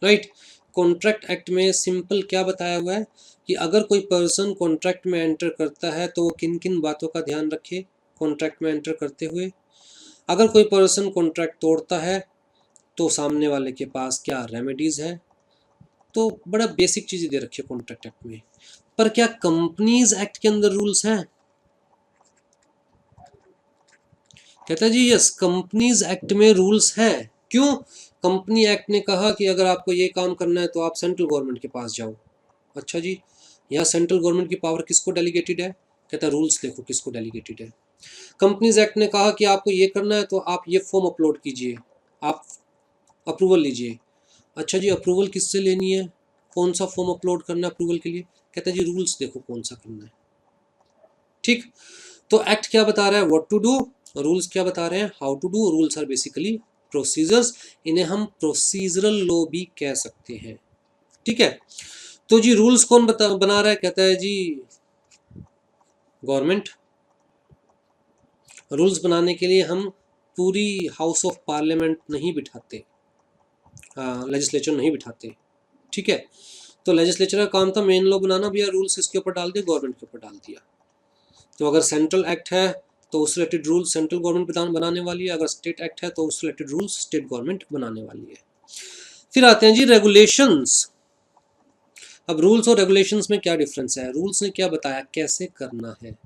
राइट? कॉन्ट्रैक्ट एक्ट में सिंपल क्या बताया हुआ है कि अगर कोई पर्सन कॉन्ट्रैक्ट में एंटर करता है तो वो किन किन बातों का ध्यान रखे कॉन्ट्रैक्ट में एंटर करते हुए। अगर कोई पर्सन कॉन्ट्रैक्ट तोड़ता है तो सामने वाले के पास क्या रेमेडीज है। तो बड़ा बेसिक चीज़ें दे रखी है कॉन्ट्रैक्ट एक्ट में। पर क्या कंपनीज एक्ट के अंदर रूल्स हैं? कहता है जी यस, कंपनीज एक्ट में रूल्स हैं। क्यों? कंपनी एक्ट ने कहा कि अगर आपको ये काम करना है तो आप सेंट्रल गवर्नमेंट के पास जाओ। अच्छा जी, यहाँ सेंट्रल गवर्नमेंट की पावर किसको डेलीगेटेड है? कहता है रूल्स देखो किसको डेलीगेटेड है। कंपनीज एक्ट ने कहा कि आपको ये करना है तो आप ये फॉर्म अपलोड कीजिए, आप अप्रूवल लीजिए। अच्छा जी, अप्रूवल किससे लेनी है? कौन सा फॉर्म अपलोड करना है अप्रूवल के लिए? कहता है जी रूल्स देखो कौन सा करना है। ठीक, तो एक्ट क्या बता रहा है? What to do. रूल्स क्या बता रहे हैं? How to do. Rules are basically procedures, इन्हें हम प्रोसीजरल लॉ भी कह सकते हैं। ठीक है, तो जी रूल्स कौन बना रहा है? कहता है जी गवर्नमेंट। रूल्स बनाने के लिए हम पूरी हाउस ऑफ पार्लियामेंट नहीं बिठाते, लेजिस्लेचर नहीं बिठाते। ठीक है, तो लेजिस्लेचर का काम था मेन लॉ बनाना, भैया रूल्स इसके ऊपर डाल दिया, गवर्नमेंट के ऊपर डाल दिया। तो अगर सेंट्रल एक्ट है तो उस रिलेटेड रूल्स सेंट्रल गवर्नमेंट बनाने वाली है, अगर स्टेट एक्ट है तो उस रिलेटेड रूल्स स्टेट गवर्नमेंट बनाने वाली है। फिर आते हैं जी रेगुलेशंस। अब रूल्स और रेगुलेशंस में क्या डिफरेंस है? रूल्स ने क्या बताया कैसे करना है।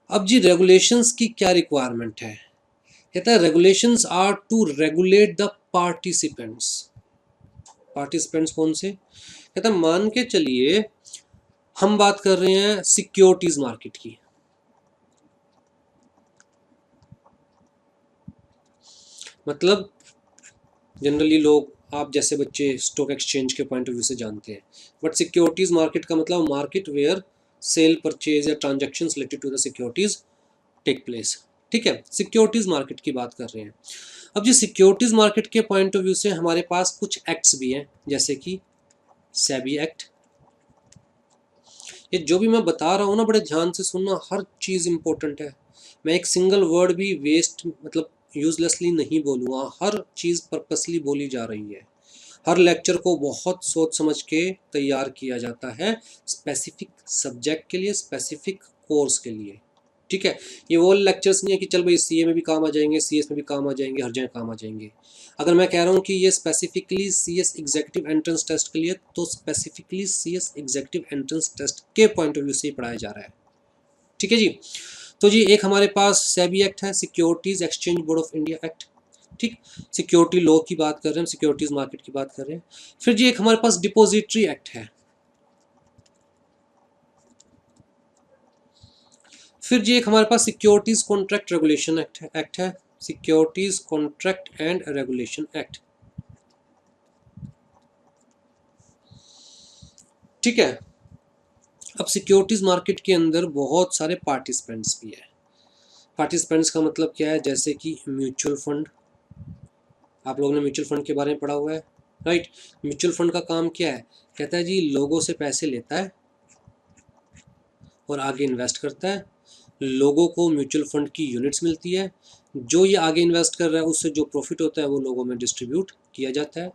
अब जी रेगुलेशंस की क्या रिक्वायरमेंट है? कहता है regulations are to regulate the participants. Participants कौन से? कहता है मान के चलिए हम बात कर रहे हैं सिक्योरिटीज मार्केट की। मतलब जनरली लोग, आप जैसे बच्चे स्टॉक एक्सचेंज के पॉइंट ऑफ व्यू से जानते हैं, बट सिक्योरिटीज मार्केट का मतलब मार्केट वेयर सेल परचेज या transaction related to the securities take place. ठीक है, सिक्योरिटीज मार्केट की बात कर रहे हैं। अब जी सिक्योरिटीज मार्केट के पॉइंट ऑफ व्यू से हमारे पास कुछ एक्ट्स भी हैं, जैसे कि सेबी एक्ट। ये जो भी मैं बता रहा हूँ ना, बड़े ध्यान से सुनना, हर चीज़ इंपॉर्टेंट है। मैं एक सिंगल वर्ड भी वेस्ट मतलब यूजलेसली नहीं बोलूँगा, हर चीज़ पर्पसली बोली जा रही है। हर लेक्चर को बहुत सोच समझ के तैयार किया जाता है, स्पेसिफिक सब्जेक्ट के लिए, स्पेसिफिक कोर्स के लिए। ठीक है, ये वो लेक्चर्स नहीं है कि चल भाई सीए में भी काम आ जाएंगे, सीएस में भी काम आ जाएंगे, हर जगह काम आ जाएंगे। अगर मैं कह रहा हूँ कि ये specifically CS executive entrance test के लिए, तो specifically CS executive entrance test के पॉइंट ऑफ व्यू से ही पढ़ाया जा रहा है। ठीक है जी, तो जी एक हमारे पास सेबी एक्ट है, securities exchange board of India act. ठीक, सिक्योरिटी लॉ की बात कर रहे हैं, सिक्योरिटीज मार्केट की बात कर रहे हैं। फिर जी एक हमारे पास डिपोजिटरी एक्ट है। फिर जी एक हमारे पास सिक्योरिटीज कॉन्ट्रैक्ट रेगुलेशन एक्ट है, securities contract and regulation act. ठीक है, अब सिक्योरिटीज़ मार्केट के अंदर बहुत सारे पार्टिसिपेंट्स भी है। पार्टिसिपेंट्स का मतलब क्या है, जैसे कि म्यूचुअल फंड, आप लोगों ने म्यूचुअल फंड के बारे में पढ़ा हुआ है, राइट। म्यूचुअल फंड का काम क्या है, कहता है जी लोगों से पैसे लेता है और आगे इन्वेस्ट करता है। लोगों को म्यूचुअल फंड की यूनिट्स मिलती है, जो ये आगे इन्वेस्ट कर रहा है उससे जो प्रॉफिट होता है वो लोगों में डिस्ट्रीब्यूट किया जाता है।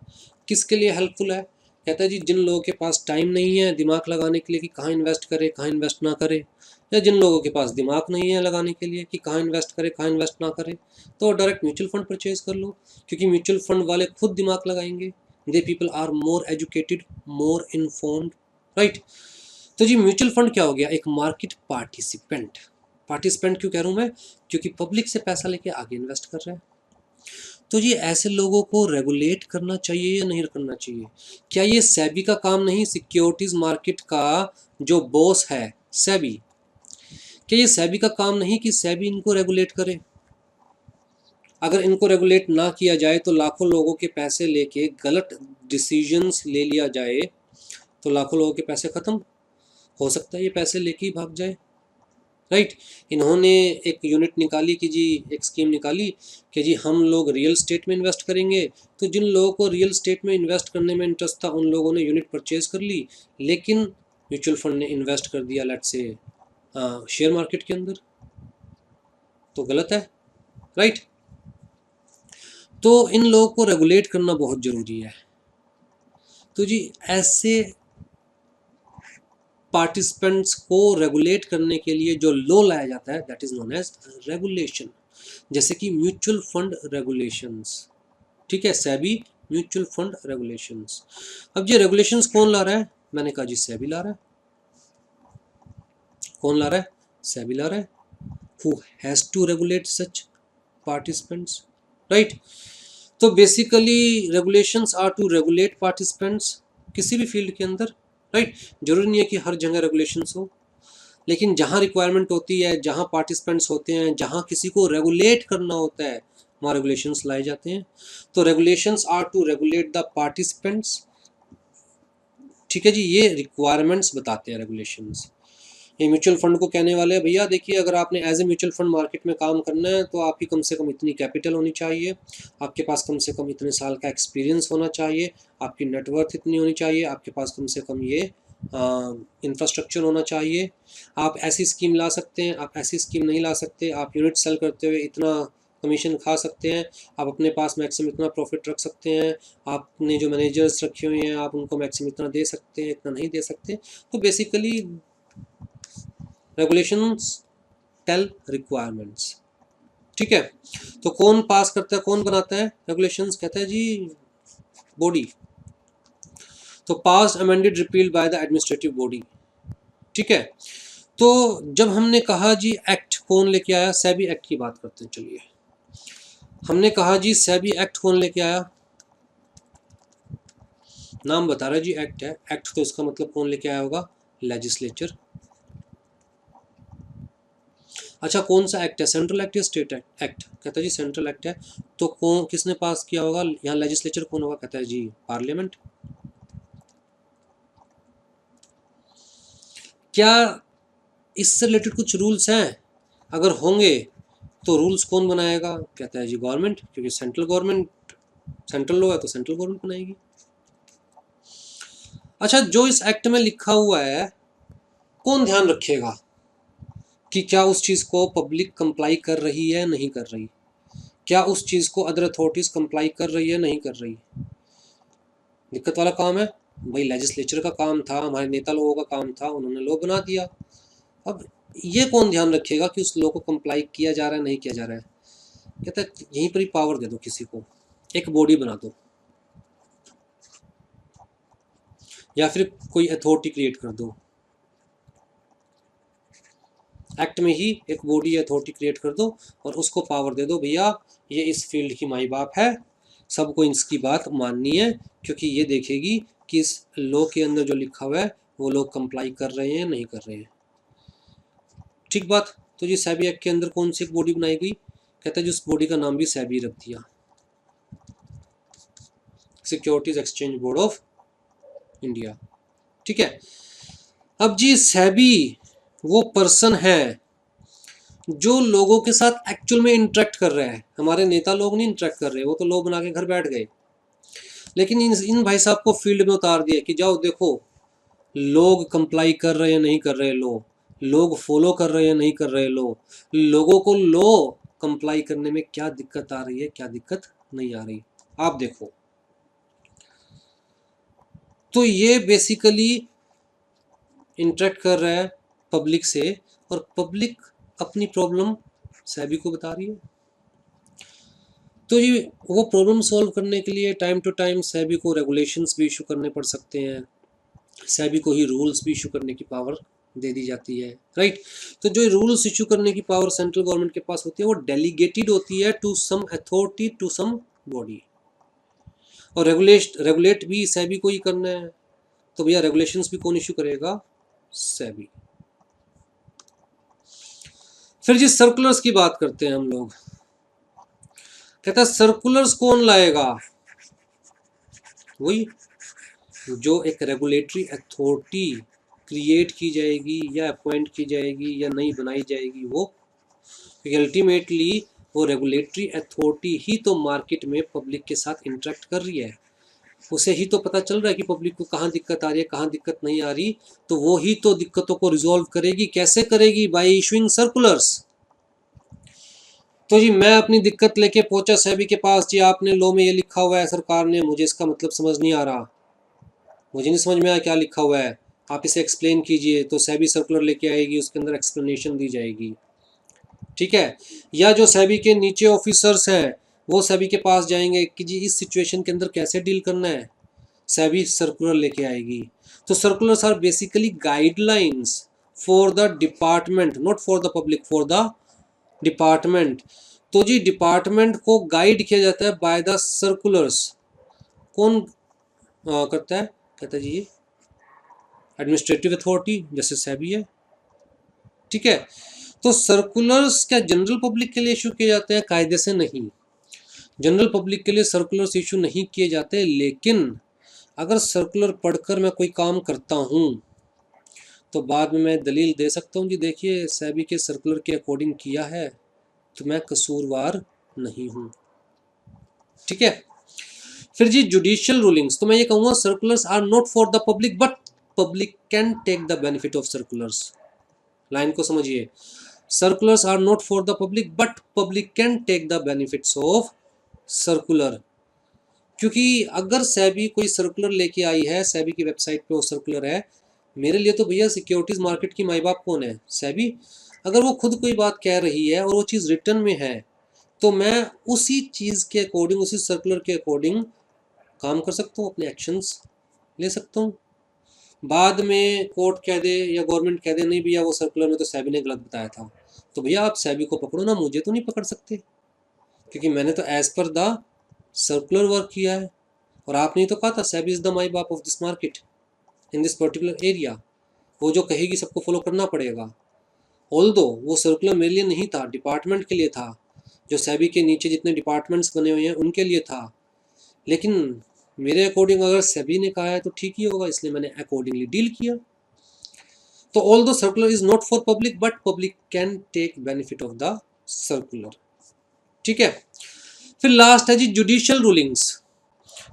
किसके लिए हेल्पफुल है, कहता है जी जिन लोगों के पास टाइम नहीं है दिमाग लगाने के लिए कि कहाँ इन्वेस्ट करे कहाँ इन्वेस्ट ना करे, या जिन लोगों के पास दिमाग नहीं है लगाने के लिए कि कहाँ इन्वेस्ट करे कहाँ इन्वेस्ट ना करे, तो डायरेक्ट म्यूचुअल फंड परचेज कर लो, क्योंकि म्यूचुअल फंड वाले खुद दिमाग लगाएंगे। They people are more educated, more informed, right. तो जी म्यूचुअल फंड क्या हो गया, एक मार्केट पार्टिसिपेंट। पार्टिसिपेंट क्यों कह रहा हूँ मैं, क्योंकि पब्लिक से पैसा लेके आगे इन्वेस्ट कर रहा है। तो जी ऐसे लोगों को रेगुलेट करना चाहिए या नहीं करना चाहिए, क्या ये सेबी का काम नहीं, सिक्योरिटीज मार्केट का जो बॉस है सेबी, क्या ये सेबी का काम नहीं कि सेबी इनको रेगुलेट करे। अगर इनको रेगुलेट ना किया जाए तो लाखों लोगों के पैसे लेके गलत डिसीजंस ले लिया जाए तो लाखों लोगों के पैसे खत्म, हो सकता है ये पैसे लेके ही भाग जाए, राइट। इन्होंने एक यूनिट निकाली कि जी, एक स्कीम निकाली कि जी हम लोग रियल स्टेट में इन्वेस्ट करेंगे, तो जिन लोगों को रियल स्टेट में इन्वेस्ट करने में इंटरेस्ट था उन लोगों ने यूनिट परचेज कर ली, लेकिन म्यूचुअल फंड ने इन्वेस्ट कर दिया लेट्स से शेयर मार्केट के अंदर, तो गलत है, राइट। तो इन लोगों को रेगुलेट करना बहुत ज़रूरी है। तो जी ऐसे पार्टिसिपेंट्स को रेगुलेट करने के लिए जो लॉ लाया जाता है that is known as regulation, जैसे कि म्यूचुअल फंड रेगुलेशंस, ठीक है, सेबी म्यूचुअल फंड रेगुलेशंस। अब ये रेगुलेशंस कौन ला रहा है, मैंने कहा जी सेबी ला रहा है। कौन ला रहा है, सेबी ला रहा है। Who has to regulate such participants, right. तो basically regulations are to regulate participants किसी भी फील्ड के अंदर, राइट। जरूरी नहीं है कि हर जगह रेगुलेशंस हो, लेकिन जहाँ रिक्वायरमेंट होती है, जहाँ पार्टिसिपेंट्स होते हैं, जहाँ किसी को रेगुलेट करना होता है वहाँ रेगुलेशंस लाए जाते हैं। तो regulations are to regulate the participants, ठीक है जी, ये रिक्वायरमेंट्स बताते हैं रेगुलेशंस। ये म्यूचुअल फंड को कहने वाले हैं भैया देखिए अगर आपने as a mutual fund market में काम करना है तो आपकी कम से कम इतनी कैपिटल होनी चाहिए, आपके पास कम से कम इतने साल का एक्सपीरियंस होना चाहिए, आपकी नेटवर्थ इतनी होनी चाहिए, आपके पास कम से कम ये इंफ्रास्ट्रक्चर होना चाहिए। आप ऐसी स्कीम ला सकते हैं, आप ऐसी स्कीम नहीं ला सकते, आप यूनिट सेल करते हुए इतना कमीशन खा सकते हैं, आप अपने पास मैक्सिमम इतना प्रॉफिट रख सकते हैं, आपने जो मैनेजर्स रखे हुए हैं आप उनको मैक्सिमम इतना दे सकते हैं, इतना नहीं दे सकते। तो बेसिकली रेगुलेशंस टेल रिक्वायरमेंट्स, ठीक है। तो कौन पास करता है, कौन बनाता है रेगुलेशंस, कहता है जी बॉडी। तो pass amended repealed by the administrative body, ठीक है। तो जब हमने कहा जी एक्ट कौन लेके आया, सेबी एक्ट की बात करते हैं, चलिए। हमने कहा जी सेबी एक्ट कौन लेके आया, नाम बता रहा है जी एक्ट है, एक्ट तो इसका मतलब कौन लेके आया होगा, लेजिस्लेचर। अच्छा कौन सा एक्ट है, सेंट्रल एक्ट या स्टेट एक्ट, कहता है जी सेंट्रल एक्ट है। तो कौन किसने पास किया होगा, यहाँ लेजिस्लेचर कौन होगा, कहता है जी पार्लियामेंट। क्या इससे रिलेटेड कुछ रूल्स हैं, अगर होंगे तो रूल्स कौन बनाएगा, कहता है जी गवर्नमेंट, क्योंकि सेंट्रल गवर्नमेंट, सेंट्रल लॉ है तो सेंट्रल गवर्नमेंट बनाएगी। अच्छा जो इस एक्ट में लिखा हुआ है कौन ध्यान रखेगा कि क्या उस चीज़ को पब्लिक कंप्लाई कर रही है नहीं कर रही, क्या उस चीज़ को अदर अथॉरिटीज़ कंप्लाई कर रही है नहीं कर रही। दिक्कत वाला काम है भाई, लेजिस्लेचर का काम था, हमारे नेता लोगों का काम था, उन्होंने लॉ बना दिया। अब ये कौन ध्यान रखेगा कि उस लॉ को कंप्लाई किया जा रहा है नहीं किया जा रहा है, कहता है यहीं पर ही पावर दे दो किसी को, एक बॉडी बना दो या फिर कोई अथॉरिटी क्रिएट कर दो, एक्ट में ही एक बॉडी अथॉरिटी क्रिएट कर दो और उसको पावर दे दो भैया ये इस फील्ड की माई बाप है, सबको इसकी बात माननी है, क्योंकि ये देखेगी कि इस लॉ के अंदर जो लिखा हुआ है वो लोग कंप्लाई कर रहे हैं नहीं कर रहे हैं, ठीक बात। तो जी सेबी एक्ट के अंदर कौन सी एक बॉडी बनाई गई, कहता है जी उस बॉडी का नाम भी सेबी रख दिया, securities exchange board of India, ठीक है। अब जी सेबी वो पर्सन है जो लोगों के साथ एक्चुअल में इंटरेक्ट कर रहा है। हमारे नेता लोग नहीं इंटरेक्ट कर रहे, वो तो लोग बना के घर बैठ गए। लेकिन इन भाई साहब को फील्ड में उतार दिया कि जाओ देखो लोग कंप्लाई कर रहे हैं नहीं कर रहे, लो लोग फॉलो कर रहे हैं नहीं कर रहे, लो लोगों को लो कंप्लाई करने में क्या दिक्कत आ रही है क्या दिक्कत नहीं आ रही, आप देखो। तो ये बेसिकली इंटरेक्ट कर रहा है पब्लिक से, और पब्लिक अपनी प्रॉब्लम सेबी को बता रही है। तो ये वो प्रॉब्लम सॉल्व करने के लिए टाइम टू टाइम सेबी को रेगुलेशंस भी इशू करने पड़ सकते हैं, सेबी को ही रूल्स भी इशू करने की पावर दे दी जाती है, राइट। तो जो रूल्स इशू करने की पावर सेंट्रल गवर्नमेंट के पास होती है वो डेलीगेटेड होती है to some authority to some body, और रेगुलेट भी सेबी को ही करना है। तो भैया रेगुलेशंस भी कौन इशू करेगा, सेबी। फिर जिस सर्कुलर्स की बात करते हैं हम लोग, कहता है सर्कुलर्स कौन लाएगा, वही जो एक रेगुलेटरी अथॉरिटी क्रिएट की जाएगी या अपॉइंट की जाएगी या नई बनाई जाएगी वो, क्योंकि अल्टीमेटली वो रेगुलेटरी अथॉरिटी ही तो मार्केट में पब्लिक के साथ इंटरेक्ट कर रही है, उसे ही तो पता चल रहा है कि पब्लिक को कहाँ दिक्कत आ रही है कहाँ दिक्कत नहीं आ रही, तो वो ही तो दिक्कतों को रिजॉल्व करेगी। कैसे करेगी, बाय इशूइंग सर्कुलर्स। तो जी मैं अपनी दिक्कत लेके पहुंचा सेबी के पास, जी आपने लॉ में ये लिखा हुआ है सरकार ने, मुझे इसका मतलब समझ नहीं आ रहा, मुझे नहीं समझ में आया क्या लिखा हुआ है, आप इसे एक्सप्लेन कीजिए। तो सेबी सर्कुलर लेके आएगी, उसके अंदर एक्सप्लेनेशन दी जाएगी, ठीक है। या जो सेबी के नीचे ऑफिसर्स हैं वो सेबी के पास जाएंगे कि जी इस सिचुएशन के अंदर कैसे डील करना है, सेबी सर्कुलर लेके आएगी। तो circulars are basically guidelines for the department, not for the public, for the department. तो जी डिपार्टमेंट को गाइड किया जाता है बाय द सर्कुलर्स। कौन करता है, कहता है जी ये एडमिनिस्ट्रेटिव अथॉरिटी जैसे सेबी है, ठीक है। तो सर्कुलर्स क्या जनरल पब्लिक के लिए इशू किए जाते हैं, कायदे से नहीं, जनरल पब्लिक के लिए सर्कुलर्स इशू नहीं किए जाते। लेकिन अगर सर्कुलर पढ़कर मैं कोई काम करता हूँ तो बाद में मैं दलील दे सकता हूँ जी देखिए सेबी के सर्कुलर के अकॉर्डिंग किया है तो मैं कसूरवार नहीं हूँ, ठीक है। फिर जी जुडिशियल रूलिंग्स, तो मैं ये कहूँगा circulars are not for the public but public can take the benefit of circulars. Line को समझिए, circulars are not for the public but public can take the benefits of circular. क्योंकि अगर सेबी कोई circular लेके आई है, सेबी की वेबसाइट पे वो सर्कुलर है, मेरे लिए तो भैया सिक्योरिटीज मार्केट की माई बाप कौन है, सेबी। अगर वो खुद कोई बात कह रही है और वो चीज़ रिटर्न में है तो मैं उसी चीज़ के अकॉर्डिंग, उसी सर्कुलर के अकॉर्डिंग काम कर सकता हूँ, अपने एक्शंस ले सकता हूँ। बाद में कोर्ट कह दे या गवर्नमेंट कह दे नहीं भैया वो सर्कुलर में तो सेबी ने गलत बताया था, तो भैया आप सेबी को पकड़ो ना, मुझे तो नहीं पकड़ सकते, क्योंकि मैंने तो as per the circular work किया है। और आपने तो कहा था सेबी इज द माई बाप of this market in this particular area, वो जो कहेगी सबको फॉलो करना पड़ेगा। ऑल्दो वो सर्कुलर मेरे लिए नहीं था, डिपार्टमेंट के लिए था, जो सेबी के नीचे जितने डिपार्टमेंट्स बने हुए हैं उनके लिए था, लेकिन मेरे अकॉर्डिंग अगर सेबी ने कहा है तो ठीक ही होगा, इसलिए मैंने अकॉर्डिंगली डील किया। तो although circular is not for public but public can take benefit of the circular, ठीक है। फिर लास्ट है जी जुडिशियल रूलिंग्स।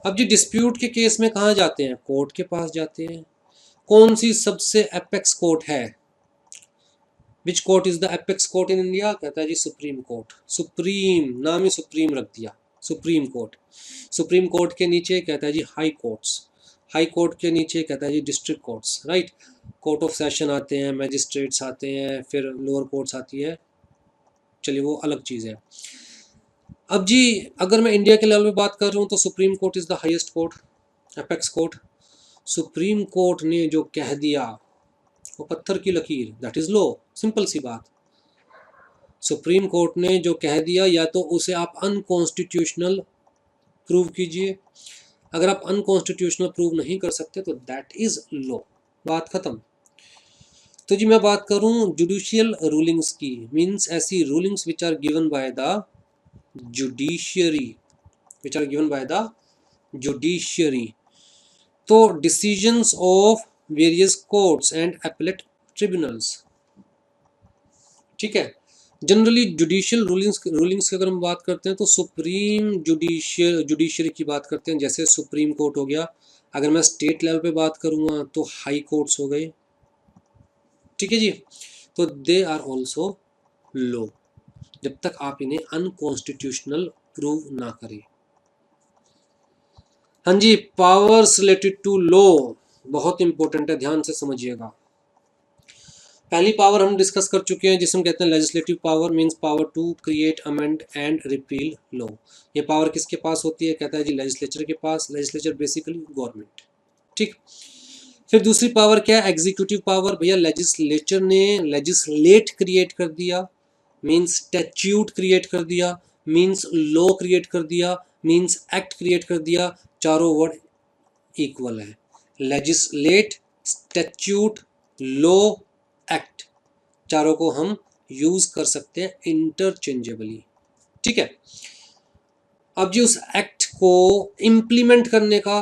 अब जी डिस्प्यूट के केस में कहाँ जाते हैं, कोर्ट के पास जाते हैं। कौन सी सबसे एपेक्स कोर्ट है, which court is the apex court in India, कहता है जी सुप्रीम कोर्ट। सुप्रीम नाम ही सुप्रीम रख दिया, सुप्रीम कोर्ट। सुप्रीम कोर्ट के नीचे कहता है जी हाई कोर्ट्स, हाई कोर्ट के नीचे कहता है जी district courts, right. Court of session आते हैं, मैजिस्ट्रेट्स आते हैं, फिर लोअर कोर्ट्स आती है, चलिए वो अलग चीज़ है। अब जी अगर मैं इंडिया के लेवल पे बात कर रहा हूँ तो supreme court is the highest court, apex court. Supreme court ने जो कह दिया वो पत्थर की लकीर, दैट इज लॉ, सिंपल सी बात। सुप्रीम कोर्ट ने जो कह दिया या तो उसे आप अनकॉन्स्टिट्यूशनल प्रूव कीजिए, अगर आप अनकॉन्स्टिट्यूशनल प्रूव नहीं कर सकते तो दैट इज लॉ, बात खत्म। तो जी मैं बात करूं जुडिशियल रूलिंग्स की, मींस ऐसी rulings which are given by the judiciary, which are given by the judiciary. तो decisions of various courts and appellate tribunals. ठीक है, जनरली जुडिशियल रूलिंग्स की अगर हम बात करते हैं तो सुप्रीम जुडिशरी की बात करते हैं, जैसे सुप्रीम कोर्ट हो गया। अगर मैं स्टेट लेवल पे बात करूँगा तो हाई कोर्ट्स हो गए। ठीक है जी, तो दे आर ऑल्सो लॉ, जब तक आप इन्हें अनकॉन्स्टिट्यूशनल प्रूव ना करें। हाँ जी, पावर्स रिलेटेड टू लॉ बहुत इंपॉर्टेंट है, ध्यान से समझिएगा। पहली पावर हम डिस्कस कर चुके हैं जिसे हम कहते हैं legislative power, means power to create, amend and repeal law. ये पावर किसके पास होती है? कहता है जी लेजिस्लेचर के पास। Legislature basically government. ठीक, फिर दूसरी पावर क्या है? Executive power. भैया लेजिस्लेचर ने लेजिस्लेट क्रिएट कर दिया, मींस स्टैट्यूट क्रिएट कर दिया, मींस लॉ क्रिएट कर दिया, मींस एक्ट क्रिएट कर दिया। चारों वर्ड इक्वल है। लेजिस्लेट, स्टैट्यूट, लॉ, एक्ट, चारों को हम यूज कर सकते हैं इंटरचेंजेबली। ठीक है, अब जी उस एक्ट को इंप्लीमेंट करने का,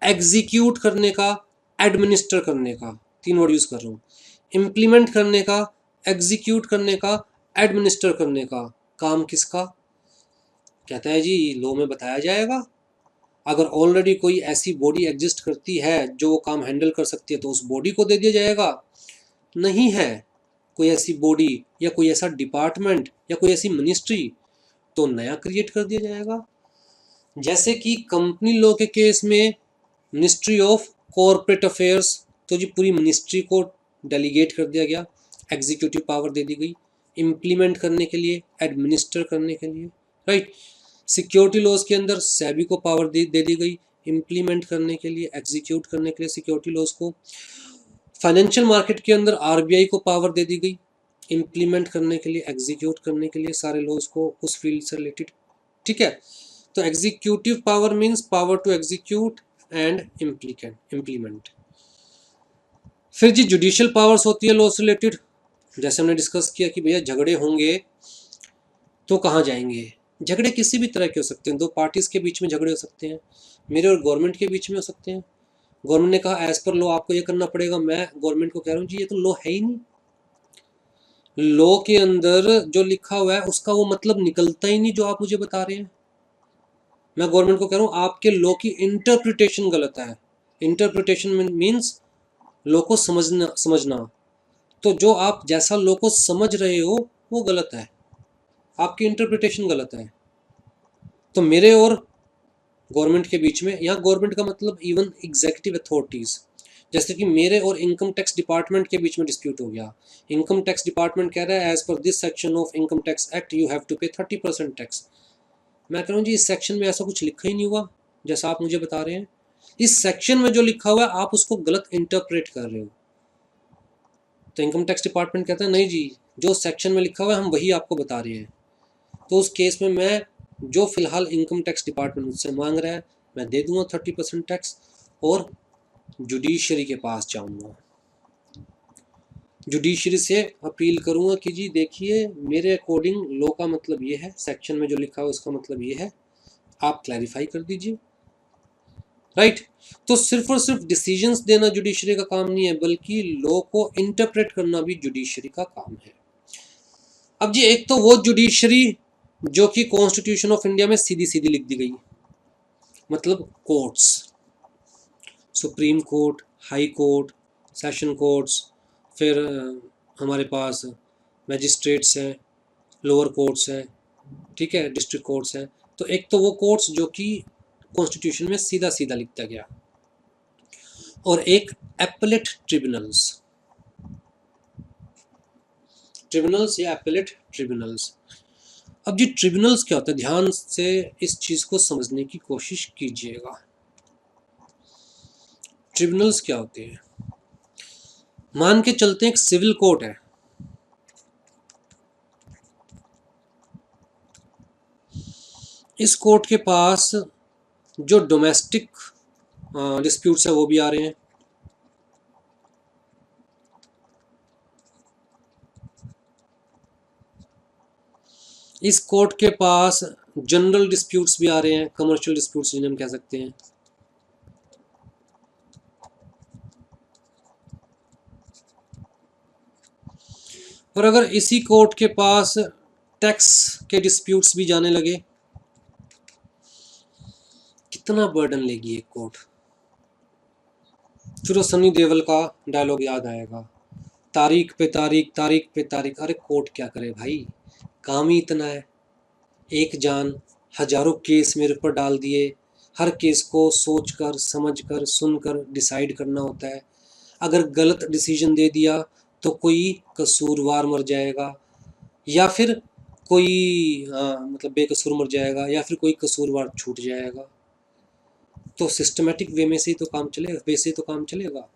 एग्जीक्यूट करने का, एडमिनिस्टर करने का, तीन वर्ड यूज कर रहा हूं। इंप्लीमेंट करने का, एग्जीक्यूट करने का, एडमिनिस्टर करने का काम किसका? कहता है जी लॉ में बताया जाएगा। अगर ऑलरेडी कोई ऐसी बॉडी एग्जिस्ट करती है जो वो काम हैंडल कर सकती है तो उस बॉडी को दे दिया जाएगा। नहीं है कोई ऐसी बॉडी या कोई ऐसा डिपार्टमेंट या कोई ऐसी मिनिस्ट्री तो नया क्रिएट कर दिया जाएगा। जैसे कि कंपनी लॉ के केस में मिनिस्ट्री ऑफ कॉरपोरेट अफेयर्स, तो जी पूरी मिनिस्ट्री को डेलीगेट कर दिया गया, एग्जीक्यूटिव पावर दे दी गई इम्प्लीमेंट करने के लिए, एडमिनिस्टर करने के लिए। राइट, सिक्योरिटी लॉज के अंदर सेबी को पावर दे दी गई इम्प्लीमेंट करने के लिए, एग्जीक्यूट करने के लिए सिक्योरिटी लॉज को। फाइनेंशियल मार्केट के अंदर आरबीआई को पावर दे दी गई इम्प्लीमेंट करने के लिए, एग्जीक्यूट करने के लिए सारे लॉज को उस फील्ड से रिलेटेड। ठीक है, तो executive power means power to execute and implement. फिर जी जुडिशियल पावर्स होती है लॉ से रिलेटेड, जैसे हमने डिस्कस किया कि भैया झगड़े होंगे तो कहाँ जाएंगे। झगड़े किसी भी तरह के हो सकते हैं, दो पार्टीज के बीच में झगड़े हो सकते हैं, मेरे और गवर्नमेंट के बीच में हो सकते हैं। गवर्नमेंट ने कहा एज पर लॉ आपको ये करना पड़ेगा, मैं गवर्नमेंट को कह रहा हूँ जी ये तो लॉ है ही नहीं। लॉ के अंदर जो लिखा हुआ है उसका वो मतलब निकलता ही नहीं जो आप मुझे बता रहे हैं। मैं गवर्नमेंट को कह रहा हूँ आपके लॉ की इंटरप्रिटेशन गलत है। इंटरप्रिटेशन मीन्स लॉ को समझना। तो जो आप जैसा लॉ को समझ रहे हो वो गलत है, आपकी इंटरप्रिटेशन गलत है। तो मेरे और गवर्नमेंट के बीच में, यहाँ गवर्नमेंट का मतलब इवन एग्जीक्यूटिव अथॉरिटीज, जैसे कि मेरे और इनकम टैक्स डिपार्टमेंट के बीच में डिस्प्यूट हो गया। इनकम टैक्स डिपार्टमेंट कह रहा है as per this section of income tax act you have to pay 30% tax. मैं कह रहा हूँ जी इस सेक्शन में ऐसा कुछ लिखा ही नहीं हुआ जैसा आप मुझे बता रहे हैं। इस सेक्शन में जो लिखा हुआ है आप उसको गलत इंटरप्रेट कर रहे हो। तो इनकम टैक्स डिपार्टमेंट कहता है नहीं जी जो सेक्शन में लिखा हुआ है हम वही आपको बता रहे हैं। तो उस केस में मैं जो फिलहाल इनकम टैक्स डिपार्टमेंट मुझसे मांग रहा है मैं दे दूंगा 30% टैक्स और जुडिशरी के पास जाऊंगा, जुडिशरी से अपील करूंगा कि जी देखिए मेरे अकॉर्डिंग लॉ का मतलब ये है, सेक्शन में जो लिखा हुआ है उसका मतलब ये है, आप क्लैरिफाई कर दीजिए। राइट, तो सिर्फ और सिर्फ डिसीजंस देना जुडिशरी का काम नहीं है बल्कि लॉ को इंटरप्रेट करना भी जुडिशरी का काम है। अब जी एक तो वो जुडिशरी जो कि कॉन्स्टिट्यूशन ऑफ इंडिया में सीधी सीधी लिख दी गई, मतलब courts, supreme court, high court, session courts, फिर हमारे पास मैजिस्ट्रेट्स हैं, लोअर कोर्ट्स हैं, ठीक है, डिस्ट्रिक्ट कोर्ट्स हैं। तो एक तो वो कोर्ट्स जो कि कॉन्स्टिट्यूशन में सीधा सीधा लिखता गया, और एक एपेलेट ट्रिब्यूनल्स, ट्रिब्यूनल्स या एपेलेट ट्रिब्यूनल्स। अब जी ट्रिब्यूनल्स क्या होता है, ध्यान से इस चीज को समझने की कोशिश कीजिएगा। ट्रिब्यूनल्स क्या होते हैं, मान के चलते हैं एक सिविल कोर्ट है, इस कोर्ट के पास जो डोमेस्टिक डिस्प्यूट्स है वो भी आ रहे हैं, इस कोर्ट के पास जनरल डिस्प्यूट्स भी आ रहे हैं, कमर्शियल डिस्प्यूट्स जिन्हें हम कह सकते हैं। और अगर इसी कोर्ट के पास टैक्स के डिस्प्यूट्स भी जाने लगे, कितना बर्डन लेगी एक कोर्ट। फिर वो सनी देओल का डायलॉग याद आएगा, तारीख पे तारीख, तारीख पे तारीख। अरे कोर्ट क्या करे भाई, काम ही इतना है। एक जान, हजारों केस मेरे ऊपर डाल दिए, हर केस को सोच कर समझ कर सुन कर डिसाइड करना होता है। अगर गलत डिसीजन दे दिया तो कोई कसूरवार मर जाएगा, या फिर कोई मतलब बेकसूर मर जाएगा, या फिर कोई कसूरवार छूट जाएगा। तो सिस्टमेटिक वे में से ही तो काम चलेगा, वैसे ही तो काम चलेगा।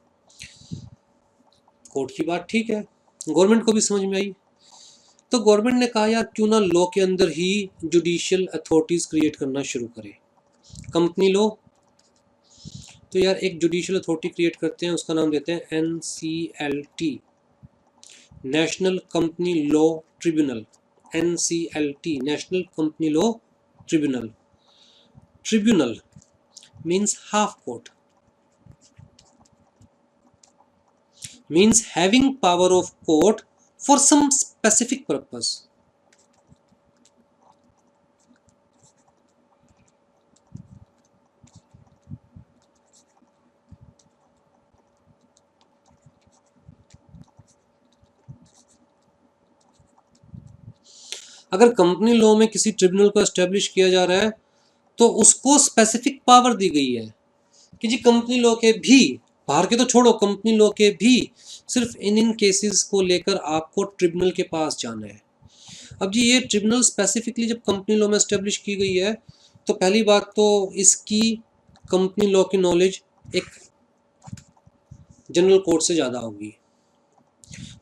कोर्ट की बात ठीक है, गवर्नमेंट को भी समझ में आई। तो गवर्नमेंट ने कहा यार क्यों ना लॉ के अंदर ही जुडिशियल अथॉरिटीज क्रिएट करना शुरू करें। कंपनी लॉ, तो यार एक जुडिशियल अथॉरिटी क्रिएट करते हैं, उसका नाम देते हैं NCLT, national company law tribunal. NCLT, national company law tribunal. Tribunal means half court, means having power of court for some specific purpose. अगर कंपनी लॉ में किसी ट्रिब्यूनल को एस्टेब्लिश किया जा रहा है तो उसको स्पेसिफिक पावर दी गई है कि जी कंपनी लॉ के भी, बाहर के तो छोड़ो, कंपनी लॉ के भी सिर्फ इन केसेस को लेकर आपको ट्रिब्यूनल के पास जाना है। अब जी ये ट्रिब्यूनल स्पेसिफिकली जब कंपनी लॉ में एस्टेब्लिश की गई है तो पहली बात तो इसकी कंपनी लॉ की नॉलेज एक जनरल कोर्ट से ज़्यादा होगी।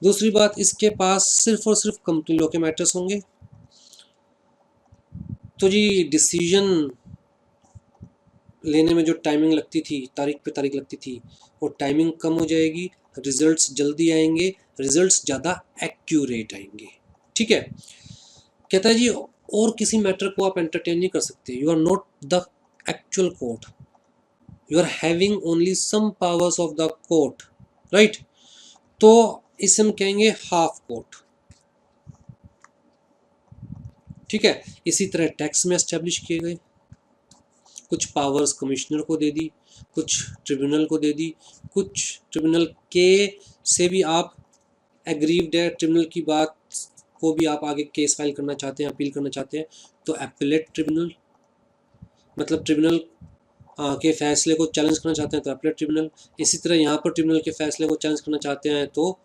दूसरी बात, इसके पास सिर्फ और सिर्फ कंपनी लॉ के मैटर्स होंगे। तो जी डिसीजन लेने में जो टाइमिंग लगती थी, तारीख पे तारीख लगती थी, वो टाइमिंग कम हो जाएगी, रिजल्ट्स जल्दी आएंगे, रिजल्ट्स ज़्यादा एक्यूरेट आएंगे। ठीक है, कहता है जी और किसी मैटर को आप एंटरटेन नहीं कर सकते, you are not the actual court, you are having only some powers of the court, right. तो इसे हम कहेंगे हाफ कोर्ट। ठीक है, इसी तरह टैक्स में एस्टेब्लिश किए गए, कुछ पावर्स कमिश्नर को दे दी, कुछ ट्रिब्यूनल को दे दी, कुछ ट्रिब्यूनल के से भी आप एग्रीव्ड है, ट्रिब्यूनल की बात को भी आप आगे केस फाइल करना चाहते हैं, अपील करना चाहते हैं तो एपेलेट ट्रिब्यूनल, मतलब ट्रिब्यूनल के फैसले को चैलेंज करना चाहते हैं तो एपेलेट ट्रिब्यूनल। इसी तरह यहाँ पर ट्रिब्यूनल के फैसले को चैलेंज करना चाहते हैं तो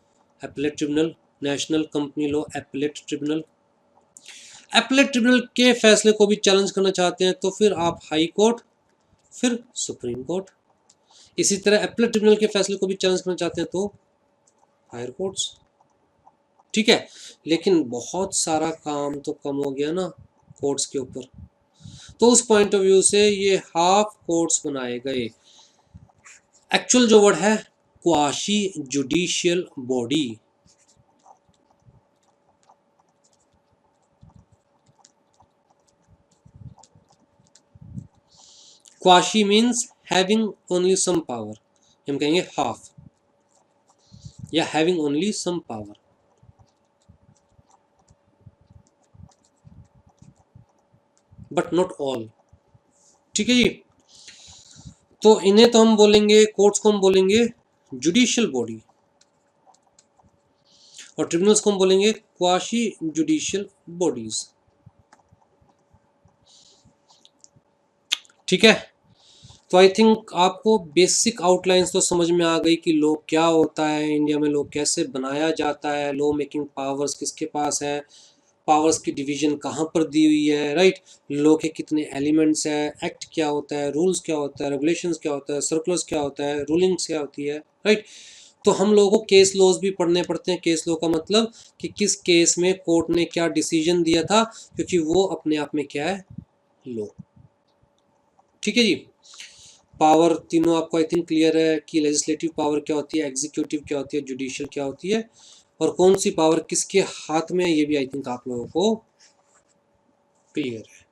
appellate tribunal, national company law appellate tribunal. Appellate tribunal के फैसले को भी चैलेंज करना चाहते हैं तो फिर आप हाई कोर्ट, फिर सुप्रीम कोर्ट। इसी तरह एपेलेट ट्रिब्यूनल के फैसले को भी चैलेंज करना चाहते हैं तो हायर कोर्ट्स। ठीक है, लेकिन बहुत सारा काम तो कम हो गया ना कोर्ट्स के ऊपर, तो उस पॉइंट ऑफ व्यू से ये हाफ कोर्ट्स बनाए गए। एक्चुअल जो वर्ड है quasi judicial body, quasi means having only some power, हम कहेंगे हाफ, या having only some power, but not all. ठीक है जी, तो इन्हें तो हम बोलेंगे, कोर्ट्स को हम बोलेंगे जुडिशियल बॉडी, और ट्रिब्यूनल्स को हम बोलेंगे क्वाशी जुडिशियल बॉडीज। ठीक है, तो आई थिंक आपको बेसिक आउटलाइंस तो समझ में आ गई कि लॉ क्या होता है, इंडिया में लॉ कैसे बनाया जाता है, लॉ मेकिंग पावर्स किसके पास है, पावर्स की डिवीजन कहाँ पर दी हुई है, राइट। लॉ के कितने एलिमेंट्स हैं, एक्ट क्या होता है, रूल्स क्या होता है, रेगुलेशंस क्या होता है, सर्कुलर्स क्या होता है, रूलिंग्स क्या होती है, राइट। तो हम लोगों को केस लॉज भी पढ़ने पड़ते हैं। केस लॉ का मतलब कि किस केस में कोर्ट ने क्या डिसीजन दिया था, क्योंकि वो अपने आप में क्या है, लॉ। ठीक है जी, पावर तीनों आपको आई थिंक क्लियर है कि लेजिस्लेटिव पावर क्या होती है, एग्जीक्यूटिव क्या होती है, जुडिशियल क्या होती है, और कौन सी पावर किसके हाथ में है, ये भी आई थिंक आप लोगों को क्लियर है।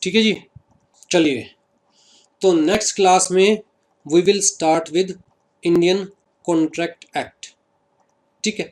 ठीक है जी, चलिए, तो नेक्स्ट क्लास में we will start with Indian contract act. ठीक है।